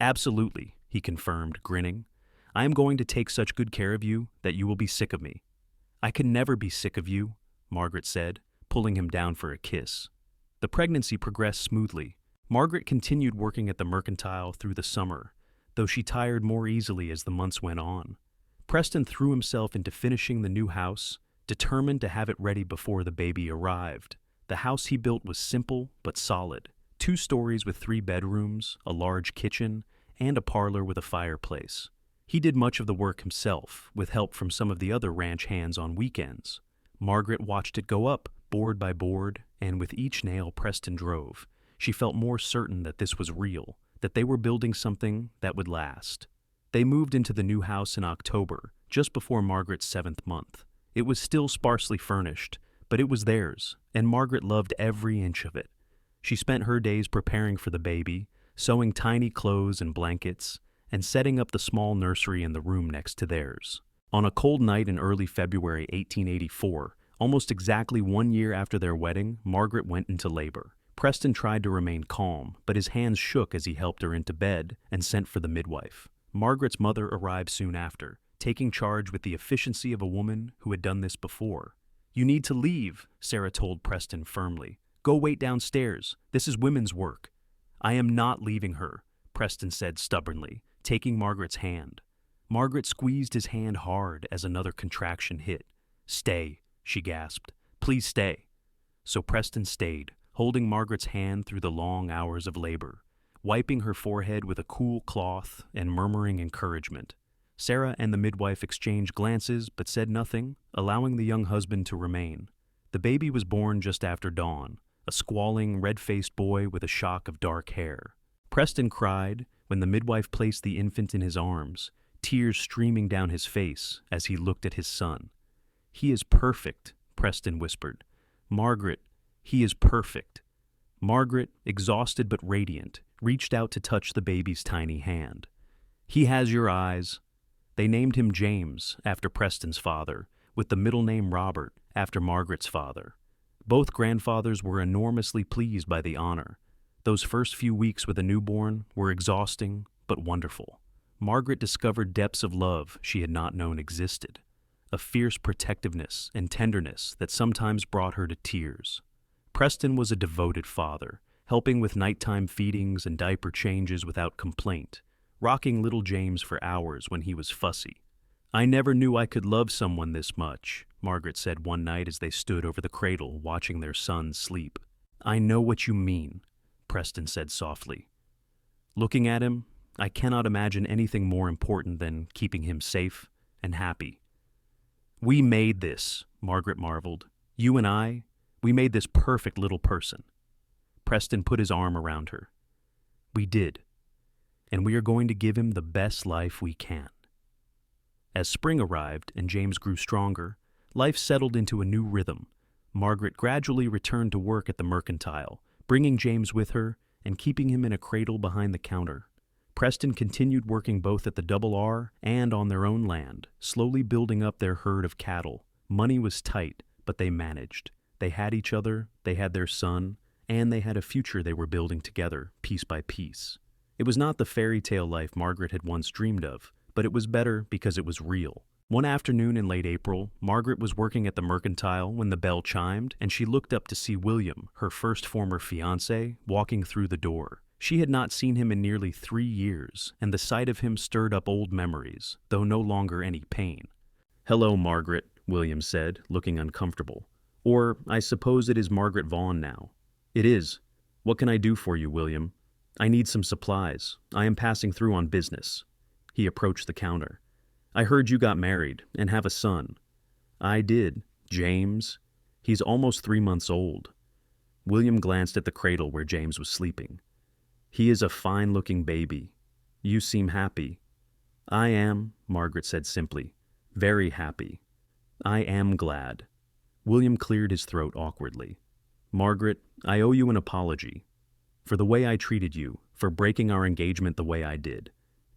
"Absolutely," he confirmed, grinning. "I am going to take such good care of you that you will be sick of me." "I can never be sick of you," Margaret said, pulling him down for a kiss. The pregnancy progressed smoothly. Margaret continued working at the mercantile through the summer, though she tired more easily as the months went on. Preston threw himself into finishing the new house, determined to have it ready before the baby arrived. The house he built was simple but solid, 2 stories with 3 bedrooms, a large kitchen, and a parlor with a fireplace. He did much of the work himself, with help from some of the other ranch hands on weekends. Margaret watched it go up, board by board, and with each nail Preston drove, she felt more certain that this was real, that they were building something that would last. They moved into the new house in October, just before Margaret's 7th month. It was still sparsely furnished, but it was theirs, and Margaret loved every inch of it. She spent her days preparing for the baby, sewing tiny clothes and blankets, and setting up the small nursery in the room next to theirs. On a cold night in early February 1884, almost exactly 1 year after their wedding, Margaret went into labor. Preston tried to remain calm, but his hands shook as he helped her into bed and sent for the midwife. Margaret's mother arrived soon after, taking charge with the efficiency of a woman who had done this before. "You need to leave," Sarah told Preston firmly. "Go wait downstairs. This is women's work." "I am not leaving her," Preston said stubbornly, taking Margaret's hand. Margaret squeezed his hand hard as another contraction hit. "Stay," she gasped. "Please stay." So Preston stayed, holding Margaret's hand through the long hours of labor, wiping her forehead with a cool cloth and murmuring encouragement. Sarah and the midwife exchanged glances but said nothing, allowing the young husband to remain. The baby was born just after dawn, a squalling, red-faced boy with a shock of dark hair. Preston cried when the midwife placed the infant in his arms, tears streaming down his face as he looked at his son. "He is perfect," Preston whispered. "Margaret, he is perfect." Margaret, exhausted but radiant, reached out to touch the baby's tiny hand. "He has your eyes." They named him James, after Preston's father, with the middle name Robert, after Margaret's father. Both grandfathers were enormously pleased by the honor. Those first few weeks with a newborn were exhausting but wonderful. Margaret discovered depths of love she had not known existed, a fierce protectiveness and tenderness that sometimes brought her to tears. Preston was a devoted father, helping with nighttime feedings and diaper changes without complaint, rocking little James for hours when he was fussy. "I never knew I could love someone this much," Margaret said one night as they stood over the cradle watching their son sleep. "I know what you mean," Preston said softly. Looking at him, I cannot imagine anything more important than keeping him safe and happy. "We made this," Margaret marveled. "You and I, we made this perfect little person." Preston put his arm around her. "We did, and we are going to give him the best life we can." As spring arrived and James grew stronger, life settled into a new rhythm. Margaret gradually returned to work at the mercantile, bringing James with her and keeping him in a cradle behind the counter. Preston continued working both at the Double R and on their own land, slowly building up their herd of cattle. Money was tight, but they managed. They had each other, they had their son, and they had a future they were building together, piece by piece. It was not the fairy tale life Margaret had once dreamed of, but it was better because it was real. One afternoon in late April, Margaret was working at the mercantile when the bell chimed, and she looked up to see William, her first former fiancé, walking through the door. She had not seen him in nearly 3 years, and the sight of him stirred up old memories, though no longer any pain. "Hello, Margaret," William said, looking uncomfortable. "Or, I suppose it is Margaret Vaughn now." "It is. What can I do for you, William?" "I need some supplies. I am passing through on business." He approached the counter. "I heard you got married and have a son." "I did. James. He's almost 3 months old." William glanced at the cradle where James was sleeping. "He is a fine-looking baby. You seem happy." "I am," Margaret said simply. "Very happy. I am glad." William cleared his throat awkwardly. "Margaret, I owe you an apology. For the way I treated you, for breaking our engagement the way I did.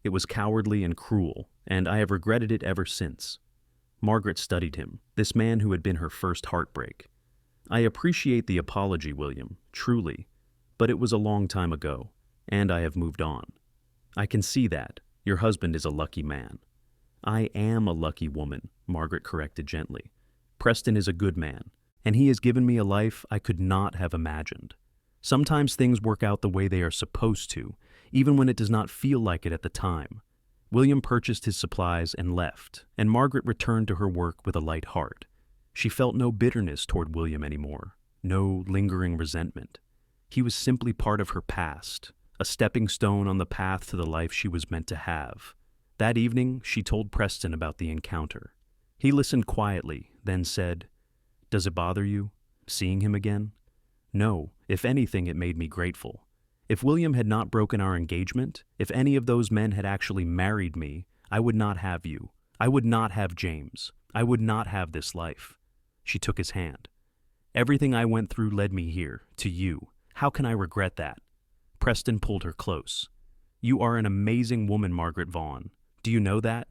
It was cowardly and cruel, and I have regretted it ever since." Margaret studied him, this man who had been her first heartbreak. "I appreciate the apology, William, truly, but it was a long time ago, and I have moved on." "I can see that. Your husband is a lucky man." "I am a lucky woman," Margaret corrected gently. "Preston is a good man, and he has given me a life I could not have imagined. Sometimes things work out the way they are supposed to, even when it does not feel like it at the time." William purchased his supplies and left, and Margaret returned to her work with a light heart. She felt no bitterness toward William anymore, no lingering resentment. He was simply part of her past, a stepping stone on the path to the life she was meant to have. That evening, she told Preston about the encounter. He listened quietly, then said, "Does it bother you, seeing him again?" "No, if anything, it made me grateful. If William had not broken our engagement, if any of those men had actually married me, I would not have you. I would not have James. I would not have this life." She took his hand. "Everything I went through led me here, to you. How can I regret that?" Preston pulled her close. "You are an amazing woman, Margaret Vaughn. Do you know that?"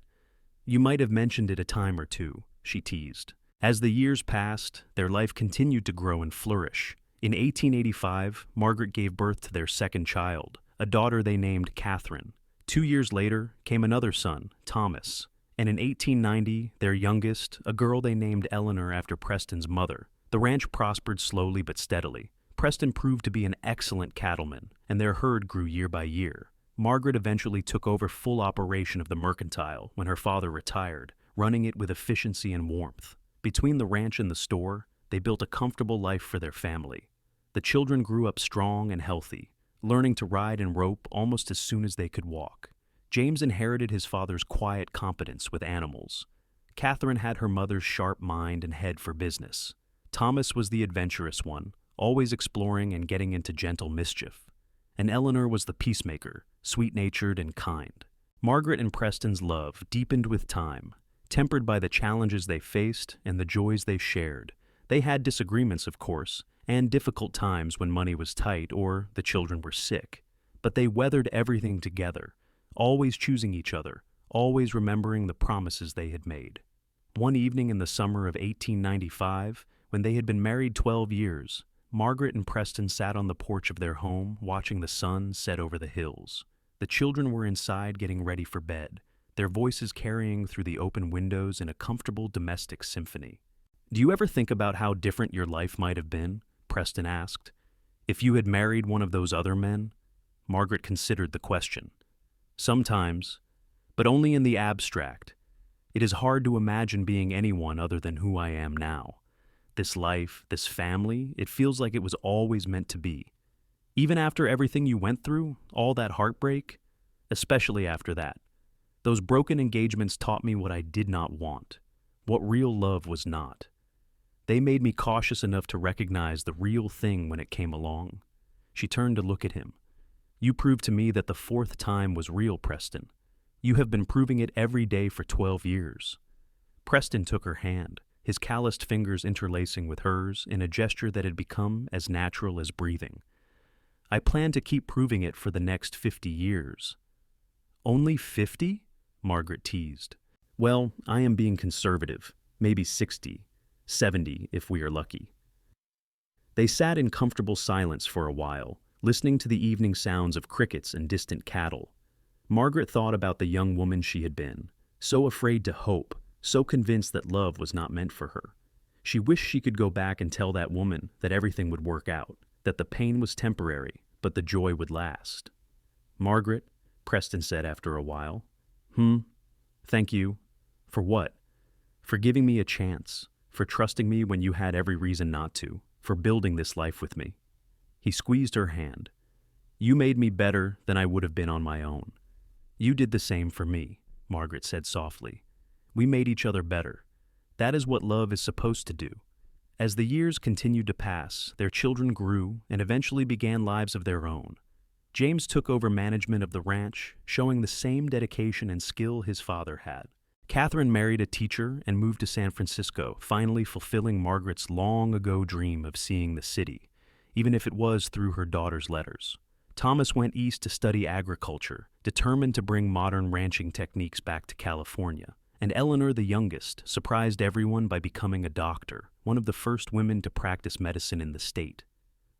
"You might have mentioned it a time or two," she teased. As the years passed, their life continued to grow and flourish. In 1885, Margaret gave birth to their second child, a daughter they named Catherine. 2 years later came another son, Thomas, and in 1890, their youngest, a girl they named Eleanor after Preston's mother. The ranch prospered slowly but steadily. Preston proved to be an excellent cattleman, and their herd grew year by year. Margaret eventually took over full operation of the mercantile when her father retired, running it with efficiency and warmth. Between the ranch and the store, they built a comfortable life for their family. The children grew up strong and healthy, learning to ride and rope almost as soon as they could walk. James inherited his father's quiet competence with animals. Catherine had her mother's sharp mind and head for business. Thomas was the adventurous one, always exploring and getting into gentle mischief. And Eleanor was the peacemaker, sweet-natured and kind. Margaret and Preston's love deepened with time, tempered by the challenges they faced and the joys they shared. They had disagreements, of course, and difficult times when money was tight or the children were sick. But they weathered everything together, always choosing each other, always remembering the promises they had made. One evening in the summer of 1895, when they had been married 12 years, Margaret and Preston sat on the porch of their home watching the sun set over the hills. The children were inside getting ready for bed, their voices carrying through the open windows in a comfortable domestic symphony. "Do you ever think about how different your life might have been?" Preston asked. "If you had married one of those other men?" Margaret considered the question. "Sometimes, but only in the abstract. It is hard to imagine being anyone other than who I am now. This life, this family, it feels like it was always meant to be. Even after everything you went through, all that heartbreak, especially after that. Those broken engagements taught me what I did not want, what real love was not. They made me cautious enough to recognize the real thing when it came along." She turned to look at him. "You proved to me that the fourth time was real, Preston. You have been proving it every day for 12 years. Preston took her hand, his calloused fingers interlacing with hers in a gesture that had become as natural as breathing. "I plan to keep proving it for the next 50 years. "Only 50? Margaret teased. "Well, I am being conservative. Maybe 60, 70 if we are lucky." They sat in comfortable silence for a while, listening to the evening sounds of crickets and distant cattle. Margaret thought about the young woman she had been, so afraid to hope, so convinced that love was not meant for her. She wished she could go back and tell that woman that everything would work out, that the pain was temporary, but the joy would last. "Margaret," Preston said after a while. Thank you." "For what?" "For giving me a chance, for trusting me when you had every reason not to, for building this life with me." He squeezed her hand. "You made me better than I would have been on my own." "You did the same for me," Margaret said softly. "We made each other better. That is what love is supposed to do." As the years continued to pass, their children grew and eventually began lives of their own. James took over management of the ranch, showing the same dedication and skill his father had. Catherine married a teacher and moved to San Francisco, finally fulfilling Margaret's long-ago dream of seeing the city, even if it was through her daughter's letters. Thomas went east to study agriculture, determined to bring modern ranching techniques back to California. And Eleanor, the youngest, surprised everyone by becoming a doctor, one of the first women to practice medicine in the state.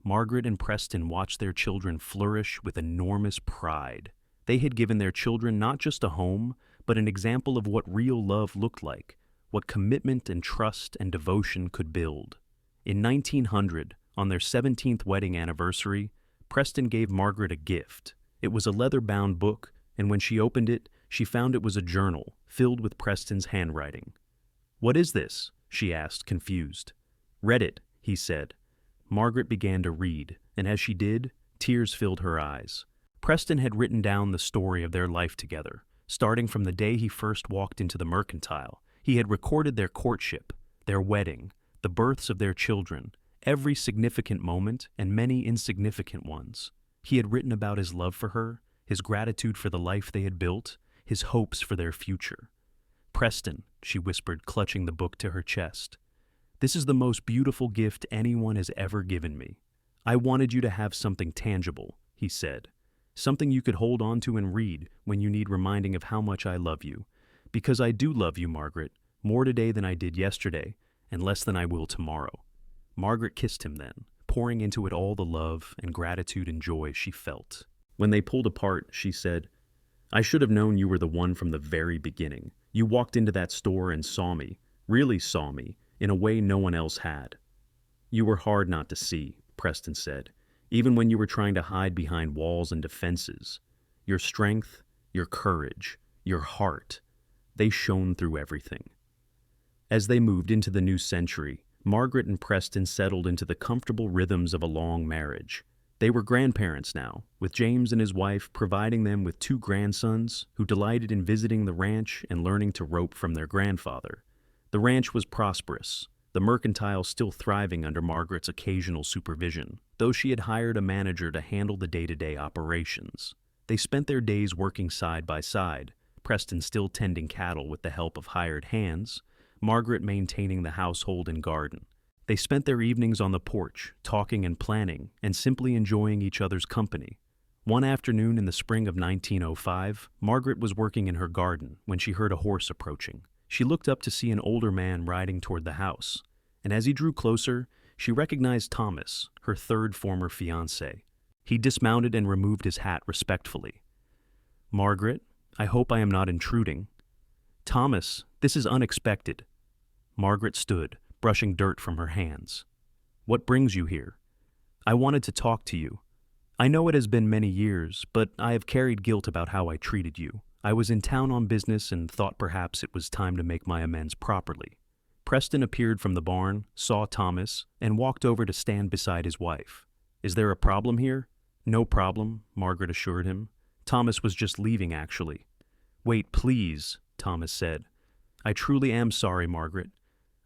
Margaret and Preston watched their children flourish with enormous pride. They had given their children not just a home, but an example of what real love looked like, what commitment and trust and devotion could build. In 1900, on their 17th wedding anniversary, Preston gave Margaret a gift. It was a leather-bound book, and when she opened it, she found it was a journal filled with Preston's handwriting. "What is this?" she asked, confused. "Read it," he said. Margaret began to read, and as she did, tears filled her eyes. Preston had written down the story of their life together, starting from the day he first walked into the mercantile. He had recorded their courtship, their wedding, the births of their children, every significant moment and many insignificant ones. He had written about his love for her, his gratitude for the life they had built, his hopes for their future. "Preston," she whispered, clutching the book to her chest. "This is the most beautiful gift anyone has ever given me. I wanted you to have something tangible," he said. "Something you could hold on to and read when you need reminding of how much I love you. Because I do love you, Margaret, more today than I did yesterday, and less than I will tomorrow." Margaret kissed him then, pouring into it all the love and gratitude and joy she felt. When they pulled apart, she said, "I should have known you were the one from the very beginning. You walked into that store and saw me, really saw me, in a way no one else had." "You were hard not to see," Preston said, "even when you were trying to hide behind walls and defenses. Your strength, your courage, your heart, they shone through everything." As they moved into the new century, Margaret and Preston settled into the comfortable rhythms of a long marriage. They were grandparents now, with James and his wife providing them with 2 grandsons who delighted in visiting the ranch and learning to rope from their grandfather. The ranch was prosperous, the mercantile still thriving under Margaret's occasional supervision, though she had hired a manager to handle the day-to-day operations. They spent their days working side by side, Preston still tending cattle with the help of hired hands, Margaret maintaining the household and garden. They spent their evenings on the porch, talking and planning, and simply enjoying each other's company. One afternoon in the spring of 1905, Margaret was working in her garden when she heard a horse approaching. She looked up to see an older man riding toward the house, and as he drew closer, she recognized Thomas, her third former fiancé. He dismounted and removed his hat respectfully. "Margaret, I hope I am not intruding." "Thomas, this is unexpected." Margaret stood, brushing dirt from her hands. "What brings you here?" "I wanted to talk to you. I know it has been many years, but I have carried guilt about how I treated you. I was in town on business and thought perhaps it was time to make my amends properly." Preston appeared from the barn, saw Thomas, and walked over to stand beside his wife. "Is there a problem here?" "No problem," Margaret assured him. "Thomas was just leaving, actually." "Wait, please," Thomas said. "I truly am sorry, Margaret.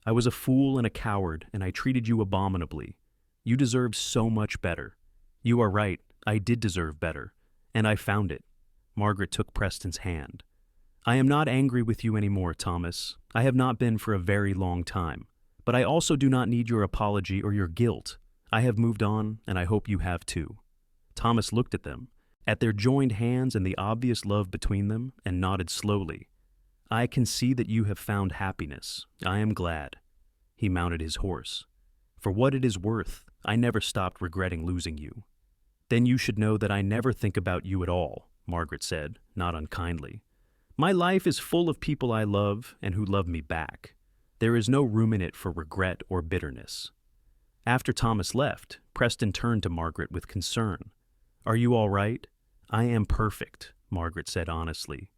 I was a fool and a coward, and I treated you abominably. You deserved so much better." "You are right, I did deserve better, and I found it." Margaret took Preston's hand. "I am not angry with you anymore, Thomas. I have not been for a very long time. But I also do not need your apology or your guilt. I have moved on, and I hope you have too." Thomas looked at them, at their joined hands and the obvious love between them, and nodded slowly. "I can see that you have found happiness. I am glad." He mounted his horse. "For what it is worth, I never stopped regretting losing you." "Then you should know that I never think about you at all," Margaret said, not unkindly. "My life is full of people I love and who love me back. There is no room in it for regret or bitterness." After Thomas left, Preston turned to Margaret with concern. "Are you all right?" "I am perfect," Margaret said honestly.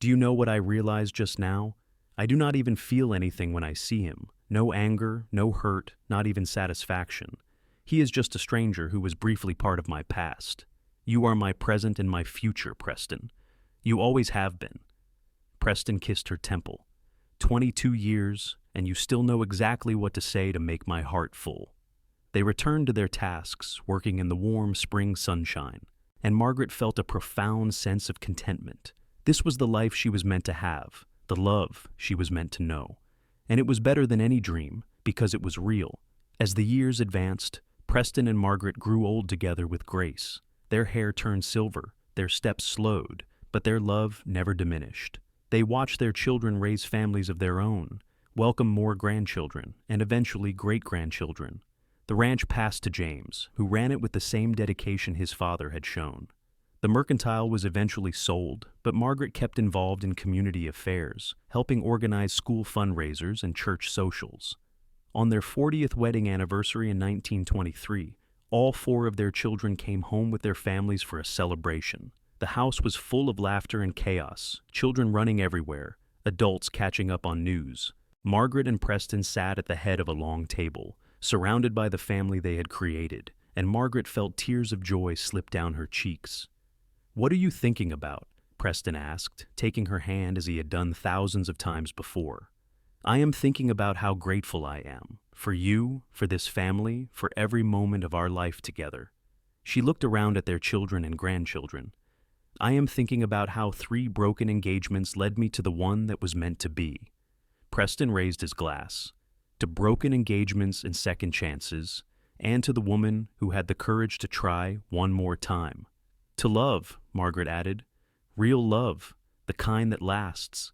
"Do you know what I realized just now? I do not even feel anything when I see him. No anger, no hurt, not even satisfaction. He is just a stranger who was briefly part of my past. You are my present and my future, Preston. You always have been." Preston kissed her temple. 22 years, and you still know exactly what to say to make my heart full." They returned to their tasks, working in the warm spring sunshine, and Margaret felt a profound sense of contentment. This was the life she was meant to have, the love she was meant to know. And it was better than any dream, because it was real. As the years advanced, Preston and Margaret grew old together with grace. Their hair turned silver, their steps slowed, but their love never diminished. They watched their children raise families of their own, welcome more grandchildren, and eventually great-grandchildren. The ranch passed to James, who ran it with the same dedication his father had shown. The mercantile was eventually sold, but Margaret kept involved in community affairs, helping organize school fundraisers and church socials. On their 40th wedding anniversary in 1923, all 4 of their children came home with their families for a celebration. The house was full of laughter and chaos, children running everywhere, adults catching up on news. Margaret and Preston sat at the head of a long table, surrounded by the family they had created, and Margaret felt tears of joy slip down her cheeks. "What are you thinking about?" Preston asked, taking her hand as he had done thousands of times before. "I am thinking about how grateful I am, for you, for this family, for every moment of our life together." She looked around at their children and grandchildren. "I am thinking about how 3 broken engagements led me to the one that was meant to be." Preston raised his glass. "To broken engagements and second chances, and to the woman who had the courage to try one more time." "To love," Margaret added. "Real love, the kind that lasts."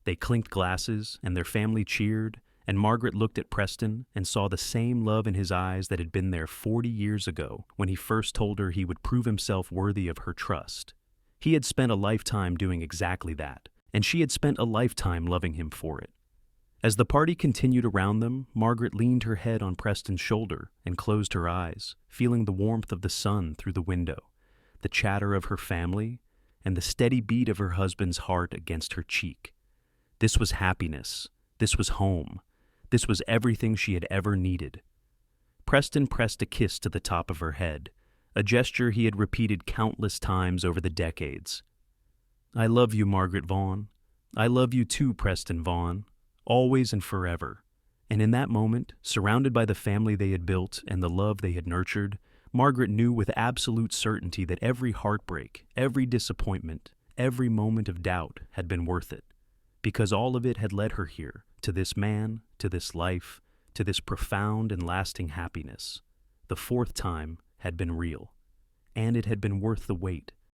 They clinked glasses, and their family cheered, and Margaret looked at Preston and saw the same love in his eyes that had been there 40 years ago when he first told her he would prove himself worthy of her trust. He had spent a lifetime doing exactly that, and she had spent a lifetime loving him for it. As the party continued around them, Margaret leaned her head on Preston's shoulder and closed her eyes, feeling the warmth of the sun through the window, the chatter of her family, and the steady beat of her husband's heart against her cheek. This was happiness. This was home. This was everything she had ever needed. Preston pressed a kiss to the top of her head, a gesture he had repeated countless times over the decades. "I love you, Margaret Vaughn. I love you too, Preston Vaughn, always and forever." And in that moment, surrounded by the family they had built and the love they had nurtured, Margaret knew with absolute certainty that every heartbreak, every disappointment, every moment of doubt had been worth it, because all of it had led her here, to this man, to this life, to this profound and lasting happiness. The fourth time had been real, and it had been worth the wait.